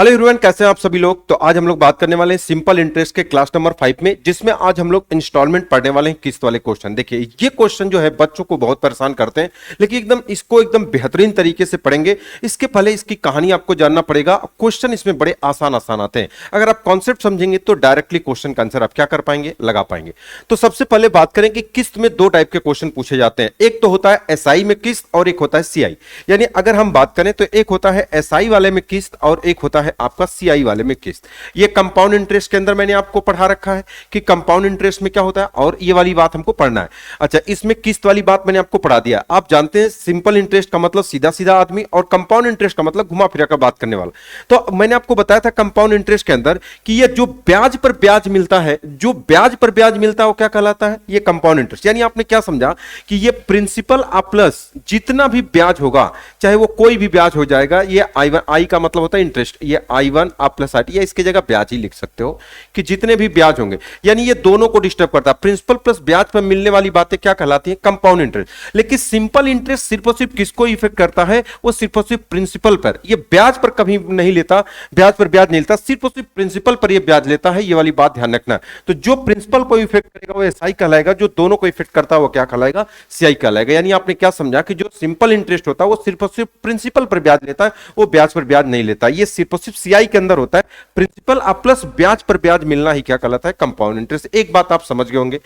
Hello everyone, कैसे हैं आप सभी लोग। तो आज हम लोग बात करने वाले हैं सिंपल इंटरेस्ट के क्लास नंबर 5 में, जिसमें आज हम लोग इंस्टॉलमेंट पढ़ने वाले हैं किस्त वाले क्वेश्चन। देखिए ये क्वेश्चन जो है बच्चों को बहुत परेशान करते हैं, लेकिन इसको एकदम बेहतरीन तरीके से पढ़ेंगे। इसके पहले इसकी कहानी आपको जानना पड़ेगा। क्वेश्चन इसमें बड़े आसान आसान आते हैं। अगर आप कॉन्सेप्ट समझेंगे तो डायरेक्टली क्वेश्चन का आंसर आप क्या कर पाएंगे, लगा पाएंगे। तो सबसे पहले बात करें कि किस्त में दो टाइप के क्वेश्चन पूछे जाते हैं। एक तो होता है एसआई में किस्त और एक होता है सीआई। यानी अगर हम बात करें तो एक होता है एसआई वाले में किस्त और एक होता है आपका सीआई वाले में किस्त। ये कंपाउंड इंटरेस्ट के अंदर मैंने आपको पढ़ा रखा है कि कंपाउंड इंटरेस्ट में क्या होता है, और ये वाली बात हमको पढ़ना है। अच्छा, इसमें किस्त वाली बात मैंने आपको पढ़ा दिया। आप जानते हैं सिंपल इंटरेस्ट का मतलब सीधा सीधा आदमी, और कंपाउंड इंटरेस्ट का मतलब घुमा फिरा कर बात करने वाला। तो मैंने आपको बताया था कंपाउंड इंटरेस्ट के अंदर कि ये जो ब्याज पर ब्याज मिलता है, जो ब्याज पर ब्याज मिलता है वो क्या कहलाता है, ये कंपाउंड इंटरेस्ट। यानी आपने क्या समझा कि ये प्रिंसिपल आ प्लस जितना भी ब्याज होगा, चाहे वो कोई भी ब्याज हो जाएगा, ये आई का मतलब होता है इंटरेस्ट, ये I1 आप प्लस आर, या इसकी जगह ब्याज ही लिख सकते हो कि जितने भी ब्याज होंगे, यानी ये दोनों को डिस्टर्ब करता है। प्रिंसिपल प्लस ब्याज पर मिलने वाली बातें क्या कहलाती हैं, कंपाउंड इंटरेस्ट। लेकिन सिंपल इंटरेस्ट सिर्फ और सिर्फ किसको इफेक्ट करता है, वो सिर्फ और सिर्फ प्रिंसिपल पर। ये ब्याज पर कभी नहीं लेता, ब्याज पर ब्याज नहीं लेता, सिर्फ और सिर्फ प्रिंसिपल पर ये ब्याज लेता है। ये वाली बात ध्यान रखना। तो जो प्रिंसिपल को इफेक्ट करेगा वो एसआई कहलाएगा, जो दोनों को इफेक्ट करता है वो क्या कहलाएगा, सीआई कहलाएगा। यानी आपने क्या समझा कि जो सिंपल इंटरेस्ट होता है वो सिर्फ और सिर्फ प्रिंसिपल पर ब्याज लेता है, वो ब्याज पर ब्याज नहीं लेता। ये सिर्फ और सिर्फ सीआई के अंदर होता है। प्रिंसिपल प्लस ब्याज पर ब्याज मिलना ही क्या कहलाता है, कंपाउंड इंटरेस्ट। एक बात आप समझ गए होंगे।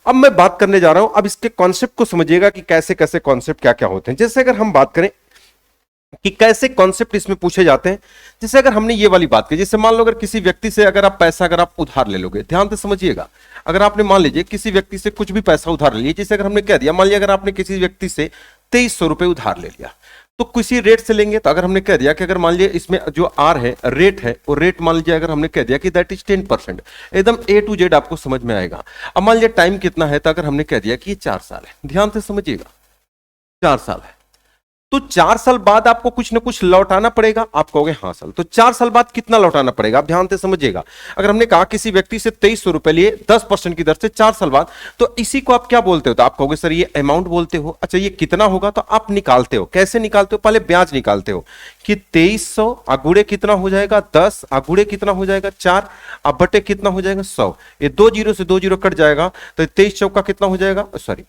अब मैं बात करने जा रहा हूं, अब इसके कॉन्सेप्ट को समझिएगा कि कैसे कैसे कॉन्सेप्ट क्या क्या होते हैं। जैसे अगर हम बात करें कि कैसे कॉन्सेप्ट इसमें पूछे जाते हैं, जैसे अगर हमने ये वाली बात की, जैसे मान लो अगर किसी व्यक्ति से अगर आप पैसा अगर आप उधार ले लोगे, ध्यान से समझिएगा। अगर आपने मान लीजिए किसी व्यक्ति से कुछ भी पैसा उधार ले लिया, जैसे अगर हमने कह दिया, मान लिया अगर आपने किसी व्यक्ति से 2300 रुपए उधार ले लिया, तो किसी रेट से लेंगे। तो अगर हमने कह दिया कि अगर मान लीजिए इसमें जो आर है रेट है, वो रेट मान लीजिए अगर हमने कह दिया कि दैट इज 10%, एकदम ए टू जेड आपको समझ में आएगा। अब मान लीजिए टाइम कितना है, तो अगर हमने कह दिया कि ये 4 साल है, ध्यान से समझिएगा, 4 साल है, तो 4 साल बाद आपको कुछ ना कुछ लौटाना पड़ेगा। आप कहोगे हाँ सर, तो 4 साल बाद कितना लौटाना पड़ेगा, आप ध्यान से समझिएगा। अगर हमने कहा किसी व्यक्ति से 2300 रुपए लिए 10% की दर से 4 साल बाद, तो इसी को आप क्या बोलते हो, तो आप कहोगे सर ये अमाउंट बोलते हो। अच्छा, ये कितना होगा, तो आप निकालते हो। कैसे निकालते हो, पहले ब्याज निकालते हो कि 2300 अगुड़े कितना हो जाएगा 10, अगुड़े कितना हो जाएगा 4, अब बटे कितना हो जाएगा 100। ये 2 जीरो से 2 जीरो कट जाएगा, तो 23 चौका कितना हो जाएगा, सॉरी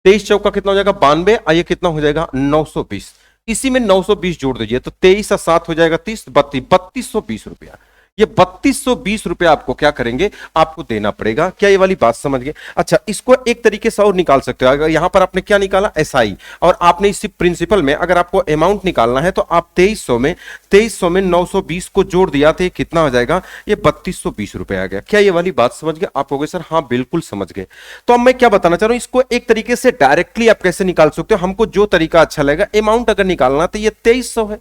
23 चौका कितना हो जाएगा 92, ये कितना हो जाएगा 920। इसी में 920 जोड़ दीजिए, तो 23 और 7 हो जाएगा 30, 3220 रुपया। ये 3220 रुपया आपको क्या करेंगे, आपको देना पड़ेगा। क्या ये वाली बात समझ गए। अच्छा, इसको एक तरीके से और निकाल सकते हो। अगर यहां पर आपने क्या निकाला, एसआई, और आपने इसी प्रिंसिपल में अगर आपको अमाउंट निकालना है, तो आप 2300 में 920 को जोड़ दिया, तो कितना हो जाएगा, ये 3220 रुपए आ गया। क्या ये वाली बात समझ गए आप? हो गए सर, हाँ बिल्कुल समझ गए। तो अब मैं क्या बताना चाह रहा हूं, इसको एक तरीके से डायरेक्टली आप कैसे निकाल सकते हो, हमको जो तरीका अच्छा लगेगा। अमाउंट अगर निकालना तो ये 2300 है,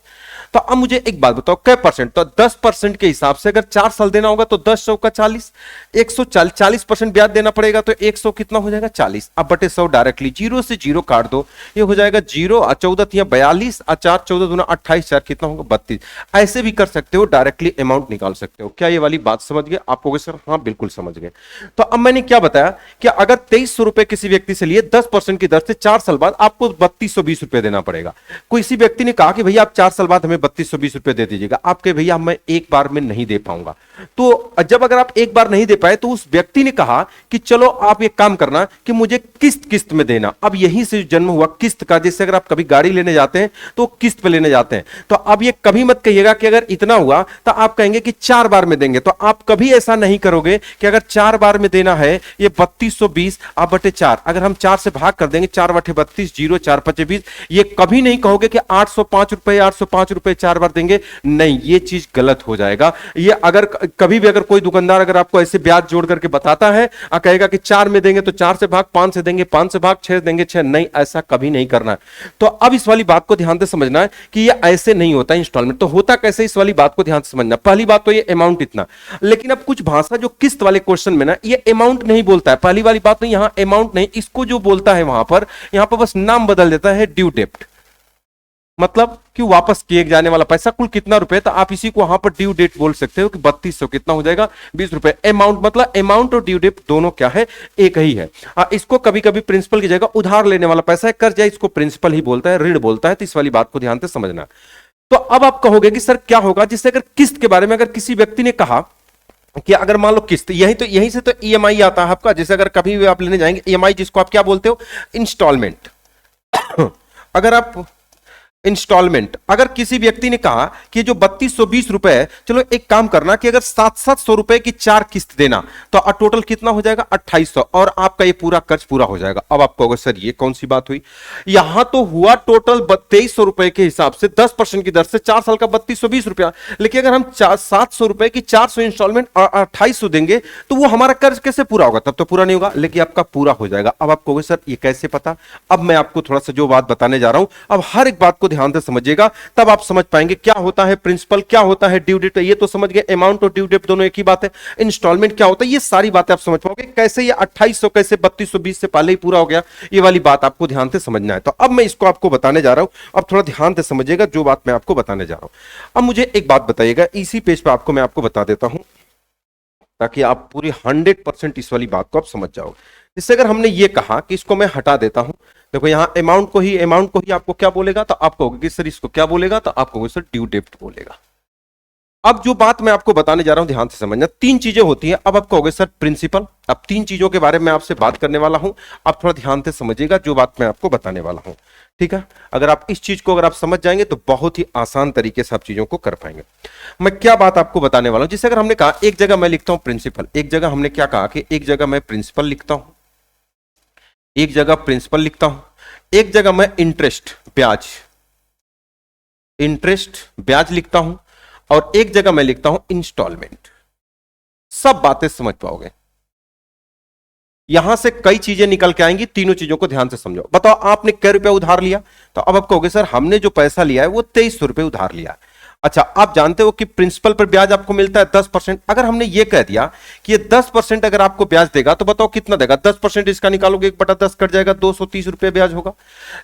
तो अब मुझे एक बात बताओ कै परसेंट, तो 10% के हिसाब से अगर 4 साल देना होगा तो 10 चौका 40, 140% ब्याज देना पड़ेगा, तो 100 कितना हो जाएगा 40। अब बटे 100 डायरेक्टली, जीरो से जीरो काट दो, ये हो जाएगा 0 और 14 42 और 4 14 दूना 28, 4 कितना होगा 32। ऐसे भी कर सकते हो, डायरेक्टली अमाउंट निकाल सकते हो। क्या ये वाली बात समझ गए आप? हो गए सर, हाँ बिल्कुल समझ गए। तो अब मैंने क्या बताया कि अगर 2300 रुपए किसी व्यक्ति से लिए 10% की दर से 4 साल बाद आपको 3220 रुपए देना पड़ेगा। कोई किसी व्यक्ति ने कहा कि भैया आप 4 साल बाद हमें 3220 रुपए दे दीजिएगा, आपके भैया मैं एक बार में नहीं दे पाऊंगा। तो जब अगर आप एक बार नहीं दे पाए, तो उस व्यक्ति ने कहा कि चलो आप एक काम करना कि मुझे किस्त किस्त में देना। अब यहीं से जन्म हुआ किस्त का। जैसे अगर आप कभी गाड़ी लेने जाते हैं तो किस्त पे लेने जाते हैं, तो अब ये कभी मत कहिएगा कि अगर इतना हुआ तो आप कहेंगे कि 4 बार में देंगे। तो आप कभी ऐसा नहीं करोगे कि अगर 4 बार में देना है, ये 3220 आप बटे 4, अगर हम 4 से भाग कर देंगे, 4 बटे 32, 0 4 5 20, ये कभी नहीं कहोगे कि 805 रुपए 805 रुपए 4 बार देंगे। नहीं, ये चीज गलत हो जाएगा। ये अगर कभी भी अगर कोई दुकानदार अगर आपको ऐसे ब्याज जोड़ करके बताता है, कहेगा कि 4 में देंगे तो 4 से भाग, 5 से देंगे 5 से भाग, 6 देंगे 6, नहीं, ऐसा कभी नहीं करना है। तो अब इस वाली बात को ध्यान से समझना है कि ये ऐसे नहीं होता इंस्टॉलमेंट। तो होता कैसे, इस वाली बात को ध्यान से समझना। पहली बात तो ये अमाउंट इतना, लेकिन अब कुछ भाषा जो किस्त वाले क्वेश्चन में ना, ये अमाउंट नहीं बोलता है। पहली वाली बात नहीं, यहां अमाउंट नहीं, इसको जो बोलता है वहां पर बस नाम बदल देता है, ड्यू डेप्ट। मतलब कि वापस किए जाने वाला पैसा कुल कितना रुपए, तो आप इसी को वहां पर ड्यू डेट बोल सकते हो कि 3200 कितना हो जाएगा 20 रुपए। अमाउंट मतलब अमाउंट और ड्यू डेट दोनों क्या है, एक ही है। इसको कभी कभी प्रिंसिपल की जगह उधार लेने वाला पैसा है, कर्जा, इसको प्रिंसिपल ही बोलता है, ऋण बोलता है। तो इस वाली बात को ध्यान से समझना। तो अब आप कहोगे कि सर क्या होगा, जिससे अगर किस्त के बारे में अगर किसी व्यक्ति ने कहा कि अगर मान लो किस्त, यहीं से तो ईएमआई आता है आपका, जैसे अगर कभी भी आप लेने जाएंगे ईएमआई, जिसको आप क्या बोलते हो, इंस्टॉलमेंट। अगर आप इंस्टॉलमेंट, अगर किसी व्यक्ति ने कहा कि जो 3220 रुपए है, चलो एक काम करना कि अगर 700 रुपए की 4 किस्त देना, तो टोटल कितना हो जाएगा 2800, और आपका ये पूरा कर्ज पूरा हो जाएगा। अब आप कहोगे सर ये कौन सी बात हुई, यहां तो हुआ टोटल 2300 रुपए के हिसाब से 10% की दर से 4 साल का 3220 रुपया, लेकिन अगर हम 700 रुपए की 400 इंस्टॉलमेंट 2800 देंगे तो वो हमारा कर्ज कैसे पूरा होगा, तब तो पूरा नहीं होगा, लेकिन आपका पूरा हो जाएगा। अब आप कहोगे सर ये कैसे पता, अब मैं आपको थोड़ा सा जो बात बताने जा रहा हूं, अब हर एक बात को ध्यान से समझिएगा, तब आप समझ पाएंगे क्या होता है प्रिंसिपल, क्या होता है ड्यू डेट। ये तो समझ गए, अमाउंट और ड्यू डेट दोनों एक ही बात है। इंस्टॉलमेंट क्या होता है, ये सारी बातें आप समझ पाओगे, कैसे ये 2800 कैसे 3220 से पहले ही पूरा हो गया, ये वाली बात आपको ध्यान से समझना है। तो अब मैं इसको आपको बताने जा रहा हूं, अब थोड़ा ध्यान से समझिएगा जो बात मैं आपको बताने जा रहा हूं। अब मुझे एक बात बताइएगा, इसी पेज पर आपको मैं आपको बता देता हूं, ताकि आप पूरी 100% इस वाली बात को आप समझ जाओ। इससे अगर हमने ये कहा कि इसको मैं हटा देता हूं, देखो यहां अमाउंट को ही आपको क्या बोलेगा, तो आप कहोगे कि सर इसको क्या बोलेगा, तो आप कहोगे सर ड्यू डेट बोलेगा। अब जो बात मैं आपको बताने जा रहा हूं ध्यान से समझना, 3 चीजें होती हैं। अब आप कहोगे सर प्रिंसिपल, अब 3 चीजों के बारे में आपसे बात करने वाला हूं, आप थोड़ा ध्यान से समझिएगा जो बात मैं आपको बताने वाला हूं, ठीक है। अगर आप इस चीज को अगर आप समझ जाएंगे तो बहुत ही आसान तरीके से आप चीजों को कर पाएंगे। मैं क्या बात आपको बताने वाला हूं, जिससे अगर हमने कहा एक जगह मैं लिखता हूं प्रिंसिपल, एक जगह हमने क्या कहा कि एक जगह मैं प्रिंसिपल लिखता हूं, एक जगह प्रिंसिपल लिखता हूं, एक जगह मैं इंटरेस्ट ब्याज लिखता हूं, और एक जगह मैं लिखता हूं इंस्टॉलमेंट। सब बातें समझ पाओगे, यहां से कई चीजें निकल के आएंगी, तीनों चीजों को ध्यान से समझो। बताओ आपने कै रुपया उधार लिया, तो अब आप कहोगे सर हमने जो पैसा लिया है वो 2300 रुपए उधार लिया है। अच्छा, आप जानते हो कि प्रिंसिपल पर ब्याज आपको मिलता है 10%। अगर हमने ये कह दिया कि ये 10% अगर आपको ब्याज देगा, तो बताओ कितना देगा, 10% इसका निकालोगे 1/10 कट जाएगा, 230 रुपए ब्याज होगा।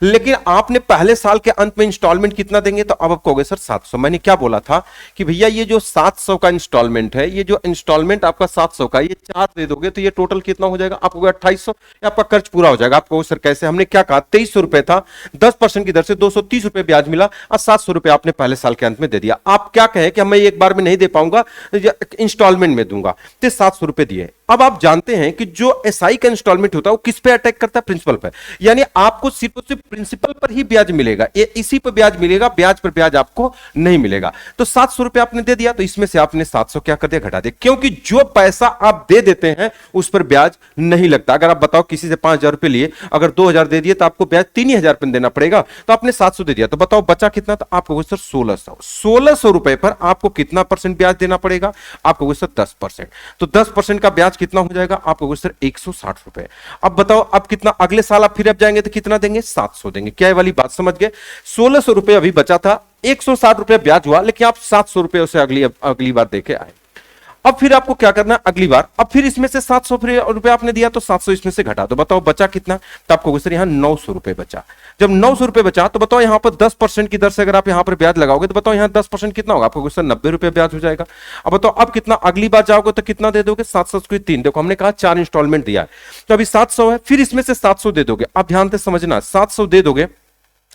लेकिन आपने पहले साल के अंत में इंस्टॉलमेंट कितना देंगे, तो अब आप कहोगे सर 700। मैंने क्या बोला था कि भैया ये जो 700 का इंस्टॉलमेंट है, ये जो इंस्टॉलमेंट आपका 700 का, ये 4 दे दोगे तो ये टोटल कितना हो जाएगा, आपको 2800, आपका कर्ज पूरा हो जाएगा। आप कहोगे सर कैसे, हमने क्या कहा 2300 रुपए था, 10% की दर से 230 रुपए ब्याज मिला, और 700 रुपए आपने पहले साल के अंत में दे दिया। आप क्या कहें कि मैं एक बार में नहीं दे पाऊंगा, इंस्टॉलमेंट में दूंगा, तो 700 रुपए दिए। अब आप जानते हैं कि जो एसआई का इंस्टॉलमेंट होता है वो किस पे अटैक करता है, प्रिंसिपल पर, यानी आपको सिर्फ और सिर्फ प्रिंसिपल पर ही ब्याज मिलेगा, ये इसी पर ब्याज मिलेगा, ब्याज पर ब्याज आपको नहीं मिलेगा। तो 700 रुपए आपने दे दिया, तो इसमें से आपने 700 क्या कर दिया, घटा दिया, क्योंकि जो पैसा आप दे देते हैं उस पर ब्याज नहीं लगता। अगर आप बताओ किसी से 5000 रुपए लिए, अगर 2000 दे दिए तो आपको ब्याज 3000 रुपए देना पड़ेगा, तो आपने 700 दे दिया, तो बताओ बचा कितना, तो आपको सर 1600 रुपए पर आपको कितना परसेंट ब्याज देना पड़ेगा, आपको सर 10%। तो 10% का ब्याज कितना हो जाएगा, आपको सर 160 रुपए। अब बताओ अब कितना, अगले साल आप फिर अब जाएंगे तो कितना देंगे, 700 देंगे। क्या वाली बात समझ गए, 1600 रुपए अभी बचा था, 160 रुपए ब्याज हुआ, लेकिन आप 700 रुपए उसे अगली बार देके आए। अब फिर आपको क्या करना है अगली बार, अब फिर इसमें से 700 रुपए आपने दिया, तो 700 इसमें से घटा दो, बताओ बचा कितना, तो आपको सर यहां 900 रुपए बचा। जब 900 रुपए बचा, तो बताओ यहां पर 10% की दर से अगर आप यहां पर ब्याज लगाओगे, तो बताओ यहां 10% कितना होगा, आपको सर 90 रुपए ब्याज हो जाएगा। अब बताओ अब कितना, अगली बार जाओगे तो कितना दे दोगे, 700 को 3, देखो हमने कहा 4 इंस्टॉलमेंट दिया है, तो अभी 700 है, फिर इसमें से 700 दे दोगे। अब ध्यान से समझना, 700 दे दोगे,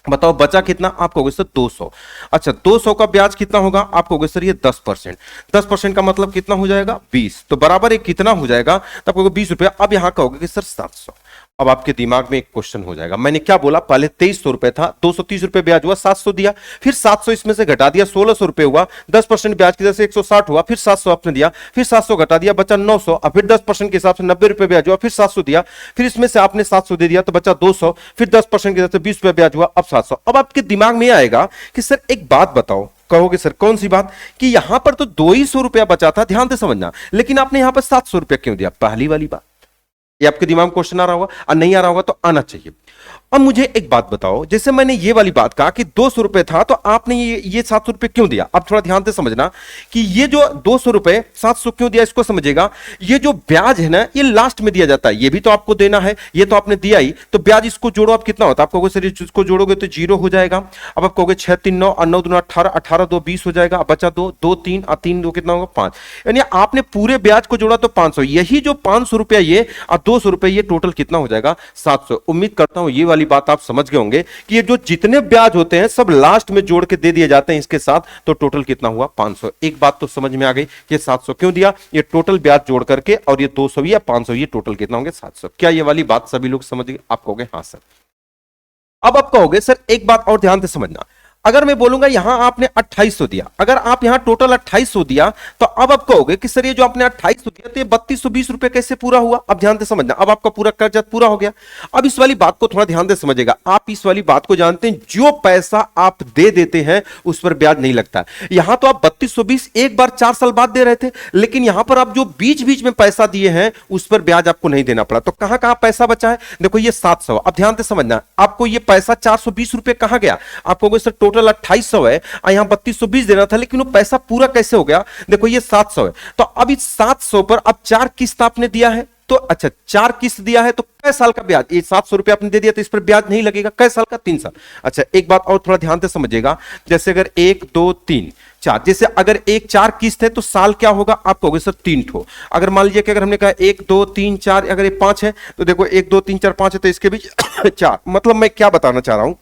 बताओ बचा कितना, आप कहोगे सर 200। अच्छा, 200 का ब्याज कितना होगा, आप कहोगे सर ये 10%। 10% का मतलब कितना हो जाएगा, 20, तो बराबर एक कितना हो जाएगा, तब कहोगे 20 रुपया। अब यहां कहोगे कि सर 700। अब आपके दिमाग में एक क्वेश्चन हो जाएगा, मैंने क्या बोला, पहले 2300 रुपए था, 230 रुपए ब्याज हुआ, 700 दिया, फिर 700 इसमें से घटा दिया, 1600 रुपए हुआ, 10% ब्याज की वजह से 160 हुआ, फिर 700 आपने दिया, फिर 700 घटा दिया, बचा 900, अब फिर 10% के हिसाब से 90 रुपए ब्याज हुआ, फिर 700 दिया, फिर इसमें से आपने 700 दे दिया, तो बचा 200, फिर 10% की वजह से 20 रुपए ब्याज हुआ, अब 700। अब आपके दिमाग में आएगा कि सर एक बात बताओ, कहोगे सर कौन सी बात, कि यहां पर तो 200 रुपया बचा था, ध्यान से समझना, लेकिन आपने यहां पर 700 रुपया क्यों दिया, पहली वाली बात। ये आपके दिमाग में क्वेश्चन आ रहा होगा, और नहीं आ रहा होगा तो आना चाहिए। अब मुझे एक बात बताओ, जैसे मैंने ये वाली बात कहा कि 200 रुपए था, तो आपने ये 700 रुपए क्यों दिया। अब थोड़ा ध्यान से समझना कि ये जो 200 रुपए 700 क्यों दिया, इसको समझेगा। ये जो ब्याज है ना, ये लास्ट में दिया जाता है, ये भी तो आपको देना है, ये तो आपने दिया ही, तो ब्याज इसको जोड़ो, आप कितना होता है, आप कहोगे सर इसको जोड़ोगे तो 0 हो जाएगा। अब आप कहोगे 6 3 9 और 9 2 18, 18 2 20 हो जाएगा, अब बचा 2 2 3 और 3 2 कितना होगा 5, यानी आपने पूरे ब्याज को जोड़ा तो 500। यही जो 500 रुपया ये और ₹200 ये टोटल कितना हो जाएगा 700। उम्मीद करता हूं ये वाली बात आप समझ गए होंगे कि ये जो जितने ब्याज होते हैं सब लास्ट में जोड़ के दे दिए जाते हैं इसके साथ, तो टोटल कितना हुआ 500। एक बात तो समझ में आ गई कि 700 क्यों दिया, ये टोटल ब्याज जोड़ करके, और ये 200 या 500 ये टोटल कितना होंगे 700। क्या ये वाली बात सभी लोग समझ गए? आप कहोगे हाँ सर। अब आप कहोगे सर एक बात और ध्यान से समझना, अगर मैं बोलूंगा यहां आपने 2800 दिया, अगर आप यहां टोटल 2800 दिया, तो अब आप कहोगे कि सर ये जो आपने 2800 दिया तो ये 3220 कैसे पूरा हुआ? अब ध्यान से समझना, अब आपका पूरा कर्जा पूरा हो गया। अब इस वाली बात को थोड़ा ध्यान से समझेगा, आप इस वाली बात को जानते हैं, जो पैसा आप दे देते हैं उस पर ब्याज नहीं लगता। यहां तो आप 3220 एक बार 4 साल बाद दे रहे थे, लेकिन यहां पर आप जो बीच बीच में पैसा दिए हैं उस पर ब्याज आपको नहीं देना पड़ा। तो कहां कहां पैसा बचा है? देखो ये 700। अब ध्यान से समझना, आपको ये पैसा 420 कहां गया? आपको सर टोटल 2800 है, यहां 3220 देना था, लेकिन वो पैसा पूरा कैसे हो गया? देखो ये 700 है, तो अब इस 700 पर अब 4 किस्त आपने दिया है, तो अच्छा 4 किस्त दिया है तो कै साल का ब्याज? ये 700 रुपए आपने दे दिया तो इस पर ब्याज नहीं लगेगा। कै साल का? 3 साल। अच्छा एक बात और थोड़ा ध्यान से समझिएगा, जैसे अगर 1 2 3 4, जैसे अगर एक 4 किस्त है तो साल क्या होगा? आप कहोगे सर 3 ठो। अगर मान लीजिए कि अगर हमने कहा 1 2 3 4, अगर ये 5 है तो देखो 1 2 3 4 5 है, तो इसके बीच 4। मतलब मैं क्या बताना चाह रहा हूं,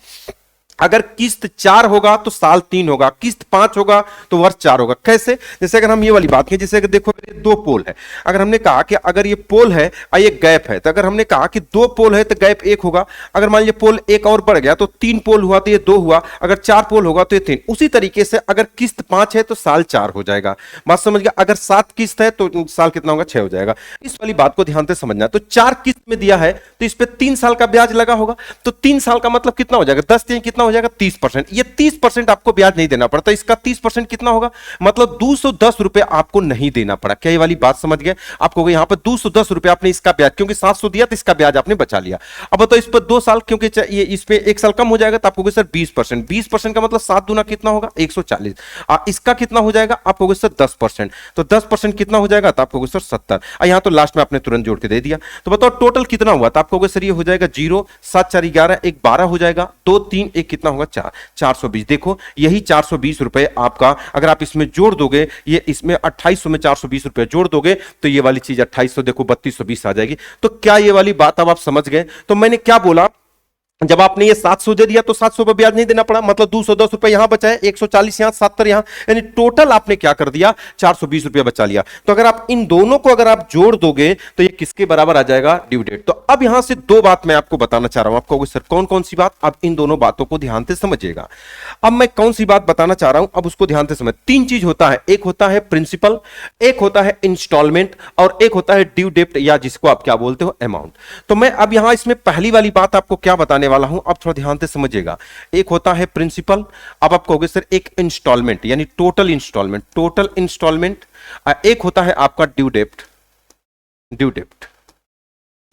अगर किस्त 4 होगा तो साल 3 होगा, किस्त 5 होगा तो वर्ष 4 होगा। कैसे? जैसे अगर हम ये वाली बात करें, जैसे अगर देखो ये 2 पोल है, अगर हमने कहा कि अगर ये पोल है और ये गैप है, तो अगर हमने कहा कि 2 पोल है तो गैप 1 होगा। अगर मान लीजिए पोल 1 और बढ़ गया तो 3 पोल हुआ तो ये 2 हुआ, अगर 4 पोल होगा तो ये 3। उसी तरीके से अगर किस्त 5 है तो साल 4 हो जाएगा। बात समझ गया? अगर 7 किस्त है तो साल कितना होगा? 6 हो जाएगा। इस वाली बात को ध्यान से समझना। तो 4 किस्त में दिया है तो इस पर 3 साल का ब्याज लगा होगा, तो 3 साल का मतलब कितना हो जाएगा? 10 3 कितना हो जाएगा? 30%। ये 30% आपको ब्याज नहीं देना पड़ता, इसका 30% कितना होगा? मतलब 210 रुपए आपको नहीं देना पड़ा। क्या ये वाली बात समझ गए? आपको यहां पर 210 रुपए आपने इसका ब्याज, क्योंकि 700 दिया तो इसका ब्याज आपने बचा लिया। अब तो इस पर 2 साल, क्योंकि ये इस पे 1 साल कम हो जाएगा, तो आपको सर 20%। 20% का मतलब 7 दूना कितना होगा? 140। इसका कितना हो जाएगा? आपको सर 10%। तो 10% कितना हो जाएगा? तो आपको सर 70। यहां तो लास्ट में आपने तुरंत जोड़ के दे दिया। तो बताओ टोटल कितना हुआ? तो आपको सर ये हो जाएगा 0 7 4 11, 1 12 हो जाएगा, 2 3 1 कितना होगा? 4 420। देखो यही 420 रुपए आपका, अगर आप इसमें जोड़ दोगे, ये इसमें 2800 में 420 रुपए जोड़ दोगे तो ये वाली चीज 2800 देखो 3220 आ जाएगी। तो क्या ये वाली बात अब आप समझ गए? तो मैंने क्या बोला, जब आपने ये 700 दे दिया तो 700 पर ब्याज नहीं देना पड़ा, मतलब 210 रुपए यहां बचा है, 140 यहां, 70 यहां, यानी टोटल आपने क्या कर दिया? 420 रुपया बचा लिया। तो अगर आप इन दोनों को अगर आप जोड़ दोगे तो ये किसके बराबर आ जाएगा? Due date. तो अब यहां से 2 बात मैं आपको बताना चाह रहा हूं। आपको सर कौन कौन सी बात? अब इन दोनों बातों को ध्यान से समझिएगा। अब मैं कौन सी बात बताना चाह रहा हूं, अब उसको ध्यान से समझ। 3 चीज होता है, एक होता है प्रिंसिपल, एक होता है इंस्टॉलमेंट, और एक होता है ड्यू डेट, या जिसको आप क्या बोलते हो? अमाउंट। तो मैं अब यहां इसमें पहली वाली बात आपको क्या बताने वाला हूं, अब थोड़ा ध्यान से समझिएगा। एक होता है प्रिंसिपल, अब आप कहोगे सर एक इंस्टॉलमेंट यानी टोटल इंस्टॉलमेंट, टोटल इंस्टॉलमेंट, एक होता है आपका ड्यू डेट, ड्यू डेट।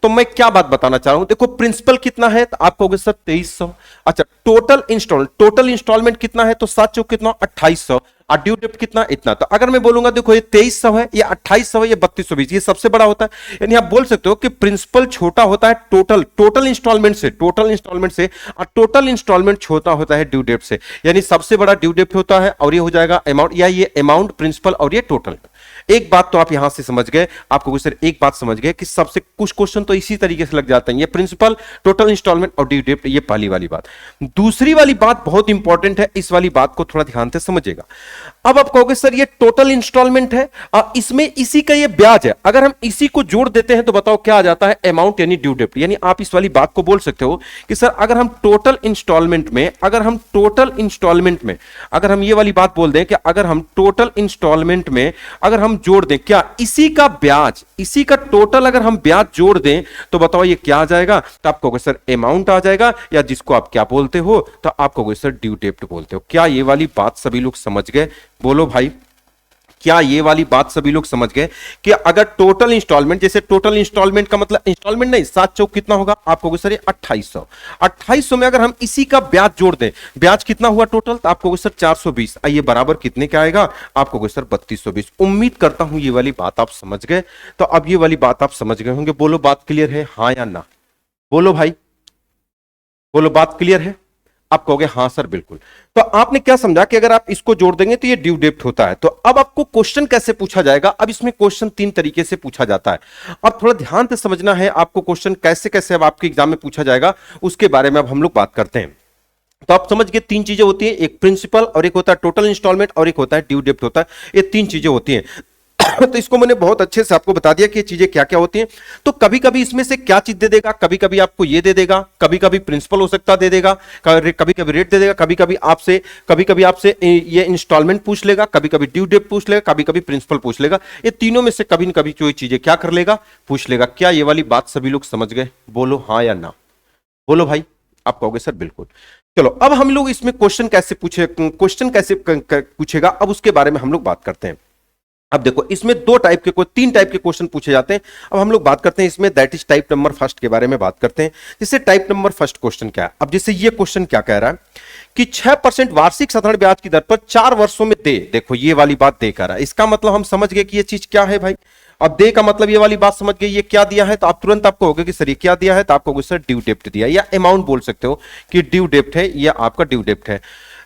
तो मैं क्या बात बताना चाह रहा हूं, देखो प्रिंसिपल कितना है तो आप कहोगे सर 2300। अच्छा टोटल इंस्टॉलमेंट कितना है तो 7 चौक कितना? 2800। और ड्यू डेट कितना? इतना। तो अगर मैं बोलूंगा देखो ये 2300 है, ये 2800 है, ये 3220, ये सबसे बड़ा होता है। यानी आप बोल सकते हो कि प्रिंसिपल छोटा होता है टोटल इंस्टॉलमेंट से, और टोटल इंस्टॉलमेंट छोटा होता है ड्यू डेट से। यानी सबसे बड़ा ड्यू डेट होता है, और ये हो जाएगा अमाउंट, या ये अमाउंट प्रिंसिपल और ये टोटल। एक बात तो आप यहां से समझ गए, आपको सर एक बात समझ गए कि सबसे कुछ क्वेश्चन तो इसी तरीके से लग जाते हैं, ये प्रिंसिपल, टोटल इंस्टॉलमेंट और ड्यू डेट, ये पहली वाली बात। दूसरी वाली बात बहुत इंपॉर्टेंट है, इस वाली बात को थोड़ा ध्यान से समझिएगा। अब आप कहोगे सर ये टोटल इंस्टॉलमेंट है और इसमें इसी का ये ब्याज है, अगर हम इसी को जोड़ देते हैं तो बताओ क्या आ जाता है? अमाउंट यानी ड्यू डेट। यानी आप इस वाली बात को बोल सकते हो कि सर अगर हम टोटल इंस्टॉलमेंट में, अगर हम ये वाली बात बोल दें कि अगर हम टोटल इंस्टॉलमेंट में अगर हम जोड़ दें क्या इसी का ब्याज, इसी का टोटल अगर हम ब्याज जोड़ दें तो बताओ ये क्या आ जाएगा? तो आप कहोगे सर अमाउंट आ जाएगा, या जिसको आप क्या बोलते हो? तो आप कहोगे सर ड्यू डेट बोलते हो। क्या ये वाली बात सभी लोग समझ गए? बोलो भाई, क्या ये वाली बात सभी लोग समझ गए कि अगर टोटल इंस्टॉलमेंट, जैसे टोटल इंस्टॉलमेंट का मतलब इंस्टॉलमेंट नहीं, 7 चौक कितना होगा? आप कहोगे सर ये 2800। 2800 में अगर हम इसी का ब्याज जोड़ दें, ब्याज कितना हुआ टोटल? तो आप कहोगे सर 420। आइए बराबर कितने का आएगा? आप कहोगे सर 3220। उम्मीद करता हूं ये वाली बात आप समझ गए। तो अब ये वाली बात आप समझ गए होंगे। बोलो बात क्लियर है, हाँ या ना? बोलो भाई, बोलो बात क्लियर है। आप कहोगे हाँ सर बिल्कुल। तो आपने क्या समझा कि अगर आप इसको जोड़ देंगे तो ये ड्यू डेप्ट होता है। तो अब आपको क्वेश्चन कैसे पूछा जाएगा, अब इसमें क्वेश्चन 3 तरीके से पूछा जाता है। अब थोड़ा ध्यान से समझना है आपको, क्वेश्चन कैसे कैसे अब आपके एग्जाम में पूछा जाएगा उसके बारे में अब हम लोग बात करते हैं। तो आप समझ गए 3 चीजें होती हैं, एक प्रिंसिपल और एक होता है टोटल इंस्टॉलमेंट और एक होता है ड्यू डेप्ट होता है। ये 3 चीजें होती हैं। तो इसको मैंने बहुत अच्छे से आपको बता दिया कि ये चीजें क्या क्या होती हैं। तो कभी कभी इसमें से क्या चीज दे देगा, कभी कभी आपको ये दे देगा, कभी कभी प्रिंसिपल हो सकता दे देगा, कभी कभी रेट दे देगा, कभी कभी आपसे ये इंस्टॉलमेंट पूछ लेगा, कभी कभी ड्यू डेट पूछ लेगा, कभी कभी प्रिंसिपल पूछ लेगा। ये तीनों में से कभी न कभी कोई चीजें क्या कर लेगा, पूछ लेगा। क्या ये वाली बात सभी लोग समझ गए? बोलो हाँ या ना, बोलो भाई। आप कहोगे सर बिल्कुल। चलो अब हम लोग इसमें क्वेश्चन कैसे पूछेगा, अब उसके बारे में हम लोग बात करते हैं। अब देखो इसमें 3 टाइप के क्वेश्चन पूछे जाते हैं। अब हम लोग बात करते हैं इसमें, that is type number first के बारे में बात करते हैं। जैसे टाइप नंबर फर्स्ट क्वेश्चन क्या है, अब जैसे ये क्वेश्चन क्या कह रहा है कि 6% वार्षिक साधारण ब्याज की दर पर 4 वर्षों में दे। देखो ये वाली बात दे कर रहा है, इसका मतलब हम समझ गए कि ये चीज क्या है भाई। अब दे का मतलब ये वाली बात समझ गए, ये क्या दिया है, तो आप तुरंत आपको होगा कि सर ये क्या दिया है, तो आपको होगा सर ड्यू डेप्ट दिया, या अमाउंट बोल सकते हो कि ड्यू डेप्ट है, या आपका ड्यू डेप्ट है।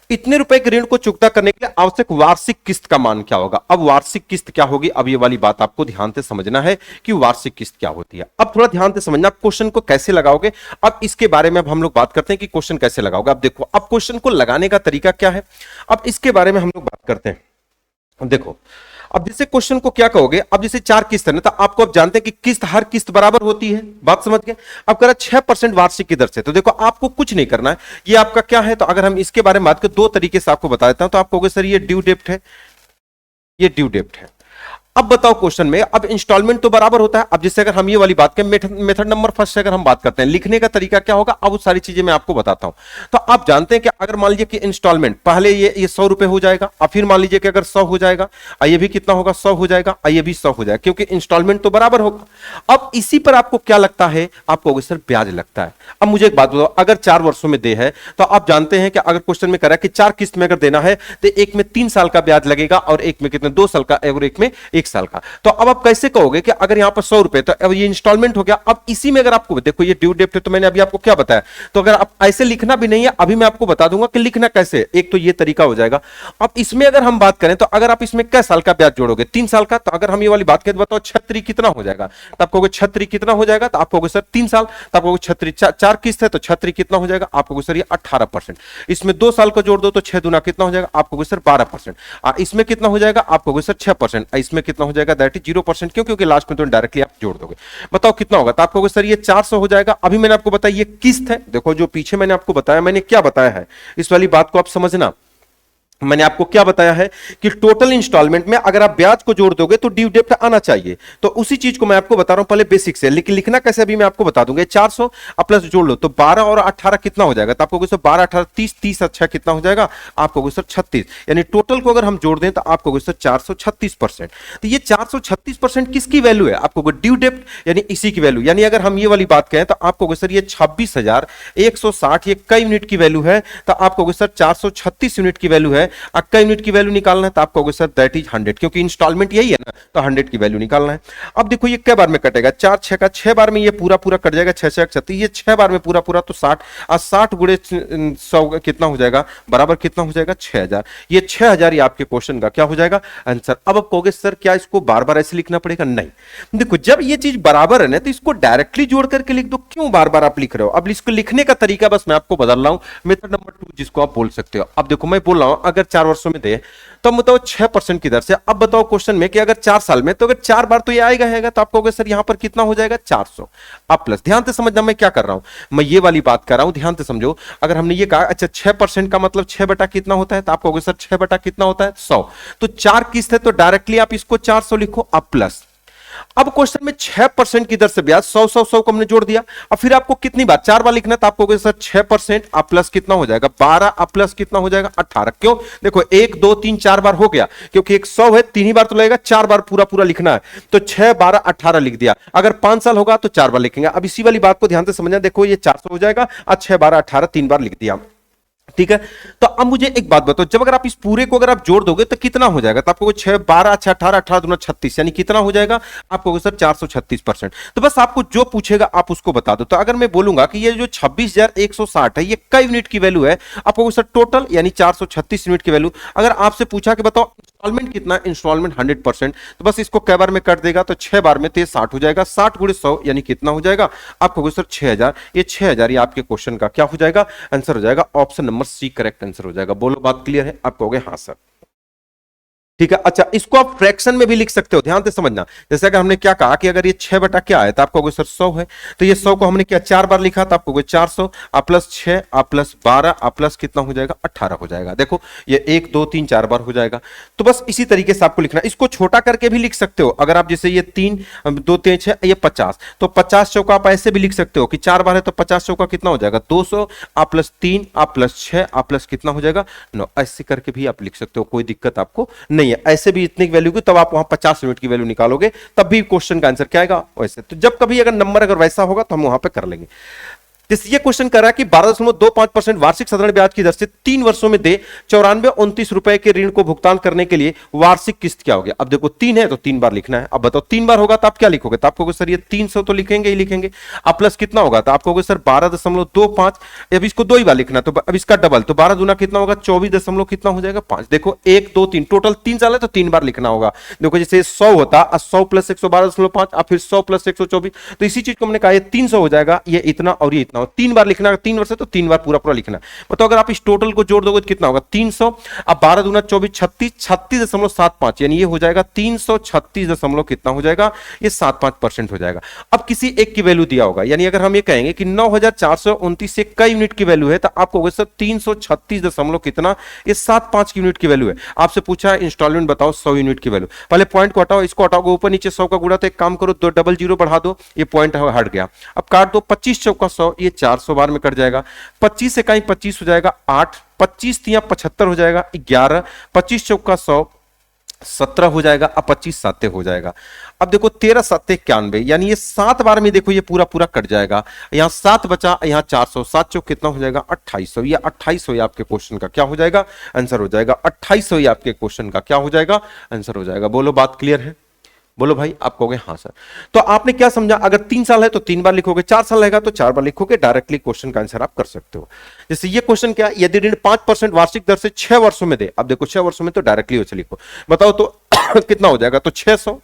इतने रुपए के ऋण को चुकता करने के लिए आवश्यक वार्षिक किस्त का मान क्या होगा। अब वार्षिक किस्त क्या होगी, अब ये वाली बात आपको ध्यान से समझना है कि वार्षिक किस्त क्या होती है। अब थोड़ा ध्यान से समझना, क्वेश्चन को कैसे लगाओगे, अब इसके बारे में अब हम लोग बात करते हैं कि क्वेश्चन कैसे लगाओगे। अब देखो अब क्वेश्चन को लगाने का तरीका क्या है, अब इसके बारे में हम लोग बात करते हैं। देखो अब जैसे क्वेश्चन को क्या कहोगे, अब जैसे 4 किस्त है ना, तो आपको अब जानते हैं कि किस्त हर किस्त बराबर होती है, बात समझ गए। अब कह रहा 6% वार्षिक की दर से, तो देखो आपको कुछ नहीं करना है, ये आपका क्या है। तो अगर हम इसके बारे में बात करें 2 तरीके से आपको बता देता हूं, तो आप कहोगे सर ये ड्यू डेप्ट है, ये ड्यू डेप्ट है। अब बताओ क्वेश्चन में, अब इंस्टॉलमेंट तो बराबर होता है। अब जैसे अगर हम ये वाली बात करें, मेथड नंबर फर्स्ट से अगर हम बात करते हैं, लिखने का तरीका क्या होगा, अब वो सारी चीजें मैं आपको बताता हूं। तो आप जानते हैं कि अगर मान लीजिए कि इंस्टॉलमेंट पहले ये 100 रुपए हो जाएगा, और फिर मान लीजिए कि अगर 100 हो जाएगा, ये भी कितना होगा, 100 हो जाएगा, ये भी 100 हो जाएगा, क्योंकि इंस्टॉलमेंट तो बराबर होगा। अब इसी पर आपको क्या लगता है, आपको सर ब्याज लगता है। अब मुझे एक बात बताओ, अगर 4 वर्षों में दे है, तो आप जानते हैं कि अगर क्वेश्चन में कह रहा है कि 4 किस्त में अगर देना है, तो एक में 3 साल का ब्याज लगेगा, और एक में कितने 2 साल का, और एक में 1 साल का। तो अब आप कैसे कहोगे कि अगर यहां पर 100 रुपए, तो अब ये इंस्टॉलमेंट हो गया। अब इसी में अगर आपको देखो ये ड्यू डेप्ट है, तो मैंने अभी आपको क्या बताया, तो अगर आप ऐसे लिखना भी नहीं है, अभी मैं आपको बता दूंगा कि लिखना कैसे। एक तो ये तरीका हो जाएगा। अब इसमें अगर हम बात करें, तो अगर आप इसमें क्या साल का ब्याज जोड़ोगे, 3 साल का, तो अगर हम ये वाली बात करें, बताओ 36 कितना हो जाएगा, तो आप कहोगे 36 कितना हो जाएगा, तो आप कहोगे सर 3 साल, तो आप कहोगे 36 4 किस्त है, तो 36 कितना हो जाएगा, आप कहोगे सर ये 18%। इसमें 2 साल का जोड़ दो तो 6 दूना कितना हो जाएगा, आप कहोगे सर 12%। इसमें कितना हो जाएगा, आप कहोगे सर 6%। इसमें कितना हो जाएगा, दैट इज 0%, क्योंकि लास्ट में तो डायरेक्टली आप जोड़ दोगे। बताओ कितना होगा, तो आप कहोगे सर ये 400 हो जाएगा। अभी मैंने आपको बताया ये किस्त है, देखो जो पीछे मैंने आपको बताया, मैंने क्या बताया है, इस वाली बात को आप समझना। मैंने आपको क्या बताया है कि टोटल इंस्टॉलमेंट में अगर आप ब्याज को जोड़ दोगे तो ड्यू डेप्ट आना चाहिए। तो उसी चीज को मैं आपको बता रहा हूं पहले बेसिक से, लेकिन लिखना कैसे अभी मैं आपको बता दूंगा। 400 प्लस जोड़ लो तो 12 और 18 कितना हो जाएगा, तो आपको सर 12 18 30 30 अच्छा कितना हो जाएगा, आपको सर 36। यानी टोटल को अगर हम जोड़ दें तो आपको सर 436%। तो ये 436% किसकी वैल्यू है, आपको ड्यू डेप्ट यानी इसी की वैल्यू। यानी अगर हम ये वाली बात कहें तो आपको सर ये 26,160 ये कई यूनिट की वैल्यू है, तो आपको सर 436 यूनिट की वैल्यू है। कई यूनिट की वैल्यू निकालना है, तो आप कहोगे सर दैट इज 100, क्योंकि इंस्टॉलमेंट यही है ना, तो 100 की वैल्यू निकालना है। अब देखो ये क्या बार में कटेगा, 4 6 का 6 बार में ये पूरा पूरा कट जाएगा, 6 6 36, ये 6 बार में पूरा पूरा तो 60, और 60 गुणे 100 कितना हो जाएगा, बराबर कितना हो जाएगा 6000। ये 6000 ये आपके क्वेश्चन का क्या हो जाएगा आंसर। अब आप कहोगे सर क्या इसको बार बार ऐसे लिखना पड़ेगा, नहीं। देखो जब ये चीज बराबर है ना, तो इसको डायरेक्टली जोड़ करके लिख दो, क्यों बार बार आप लिख रहे हो। अब इसको लिखने का तरीका बस मैं आपको बदल रहा हूं, मेथड नंबर 2 जिसको आप बोल सकते हो। अब देखो मैं बोल रहा हूं अगर 4 वर्षों में दे तो बताओ 6% की दर से। अब बताओ क्वेश्चन में कि अगर 4 साल में, तो अगर 4 बार तो ये आएगा, तो आपको सर यहां पर कितना हो जाएगा 400। अब प्लस ध्यान से समझना मैं क्या कर रहा हूं, मैं ये वाली बात कर रहा हूं, ध्यान से समझो। अगर हमने ये कहा अच्छा 6% का मतलब 6 बटा कितना होता है, तो आप कहोगे सर 6 बटा कितना होता है 100। तो 4 किस्त है, तो डायरेक्टली आप इसको 400 लिखो। अब प्लस, अब क्वेश्चन में 6% की दर से ब्याज 100 100 100 को हमने जोड़ दिया। अब फिर आपको कितनी बार 4 बार लिखना, तो आपको सर 6% अब प्लस कितना हो जाएगा 12, अब प्लस कितना हो जाएगा 18। क्यों, देखो 1 2 3 4 बार हो गया, क्योंकि एक 100 है 3 ही बार तो लगेगा, 4 बार पूरा पूरा लिखना है, तो 6 12 18 लिख दिया। अगर 5 साल होगा तो 4 बार लिखेंगे। अब इसी वाली बात को ध्यान से समझना, देखो ये 400 हो जाएगा और 6 12 18 3 बार लिख दिया। ठीक है। तो अब मुझे एक बात बताओ, जब अगर आप इस पूरे को अगर आप जोड़ दोगे तो कितना हो जाएगा? तो आपको 6 12 6 18 18 दूना 36, यानी कितना हो जाएगा? आपको सर 436%। तो बस आपको जो पूछेगा आप उसको बता दो। तो अगर मैं बोलूंगा कि ये जो 26,160 है ये कई यूनिट की वैल्यू है, आपको सर टोटल यानी 436 यूनिट की वैल्यू। अगर आपसे पूछा कि बताओ इंस्टॉलमेंट कितना, इंस्टॉलमेंट 100%, तो बस इसको कै बार में कट देगा तो 6 बार में तो 60 हो जाएगा। 60 गुणे 100 यानी कितना हो जाएगा? आपको सर 6000। ये 6000 ये आपके क्वेश्चन का क्या हो जाएगा? आंसर हो जाएगा option number C correct answer हो जाएगा। बोलो बात क्लियर है? आप कहोगे हाँ सर, ठीक है। अच्छा, इसको आप फ्रैक्शन में भी लिख सकते हो, ध्यान से समझना। जैसे कि हमने क्या कहा कि अगर ये 6 बटा क्या है तो आप कहोगे सर 100 है, तो ये 100 को हमने क्या 4 बार लिखा तो आप कहोगे 400, आ प्लस 6 आ प्लस 12 आ प्लस कितना हो जाएगा? 18 हो जाएगा। देखो ये 1 2 3 4 बार हो जाएगा। तो बस इसी तरीके से आपको लिखना। इसको छोटा करके भी लिख सकते हो। अगर आप जैसे ये 3 2 3 6 ये 50, तो 50 चौका आप ऐसे भी लिख सकते हो कि 4 बार है तो 50 चौका कितना हो जाएगा? 200 आ प्लस 3 आ प्लस 6 आ प्लस कितना हो जाएगा? 9। ऐसे करके भी आप लिख सकते हो, कोई दिक्कत आपको नहीं है। ऐसे भी इतनी वैल्यू की तब आप वहां 50 यूनिट की वैल्यू निकालोगे, तब भी क्वेश्चन का आंसर क्या आएगा? वैसे। तो जब कभी अगर नंबर अगर वैसा होगा तो हम वहां पे कर लेंगे। ये क्वेश्चन कर रहा है कि 12.25% वार्षिक साधारण ब्याज की दर से 3 वर्षों में दे 9429 रुपए के ऋण को भुगतान करने के लिए वार्षिक किस्त क्या होगी? अब देखो 3 है तो 3 बार लिखना है। अब बताओ 3 बार होगा तो आप क्या लिखोगे? तो आप कहोगे सर ये 300 तो लिखेंगे ही लिखेंगे। अब प्लस कितना होगा? तो आप कहोगे सर 12.25। अब इसको 2 ही बार लिखना, तो अब इसका डबल, तो 12 दूना कितना होगा? 24 कितना हो जाएगा? 5। देखो 1 2 3 टोटल 3 साल है तो 3 बार लिखना होगा। देखो जैसे 100 होता 100 प्लस 112.5 और फिर 100 प्लस 124, तो इसी चीज को हमने कहा ये 300 हो जाएगा, ये इतना और ये इतना। 3 बार लिखना, 3 वर्ष है तो 3 बार पूरा पूरा लिखना। मतलब अगर आप इस टोटल को जोड़ दोगे तो कितना होगा? 300। अब 12 दूना 24 36 36.75, यानी ये हो जाएगा 336 कितना हो जाएगा? ये 75% हो जाएगा। अब किसी एक की वैल्यू दिया होगा, यानी अगर हम ये कहेंगे कि 9429 से कई यूनिट की वैल्यू है, तो आपको होगा सर 336 कितना? ये 75 की यूनिट की वैल्यू है। आपसे पूछा है इंस्टॉलमेंट बताओ 100 यूनिट की वैल्यू। पहले पॉइंट को हटाओ, इसको हटाओ, ऊपर नीचे 100 का गुणा, तो एक काम करो 2 डबल जीरो बढ़ा दो, ये पॉइंट हट गया। अब काट दो 25 चौका 100, ये 400 बार में कट जाएगा। 25 से कहीं 25 हो जाएगा 8, 25 तिया 75 हो जाएगा 11, 25 चौका 100 17 हो जाएगा। अब 25 साते हो जाएगा। अब देखो 13 7 91, यानी ये 7 बार में देखो ये पूरा पूरा कट जाएगा। यहां 7 बचा, यहां 400, 7 चौक कितना हो जाएगा? 2800। ये 2800 ये आपके क्वेश्चन का क्या हो जाएगा? आंसर हो जाएगा 2800 ये आपके क्वेश्चन का क्या हो जाएगा? आंसर हो जाएगा। बोलो बात क्लियर है? बोलो भाई, आप कहोगे हाँ सर। तो आपने क्या समझा? अगर 3 साल है तो 3 बार लिखोगे, 4 साल रहेगा तो 4 बार लिखोगे। डायरेक्टली क्वेश्चन का आंसर आप कर सकते हो। जैसे ये क्वेश्चन क्या, यदि ऋण 5% वार्षिक दर से 6 वर्षों में दे। अब देखो 6 वर्षों में तो डायरेक्टली वैसे लिखो, बताओ तो कितना हो जाएगा? तो 600,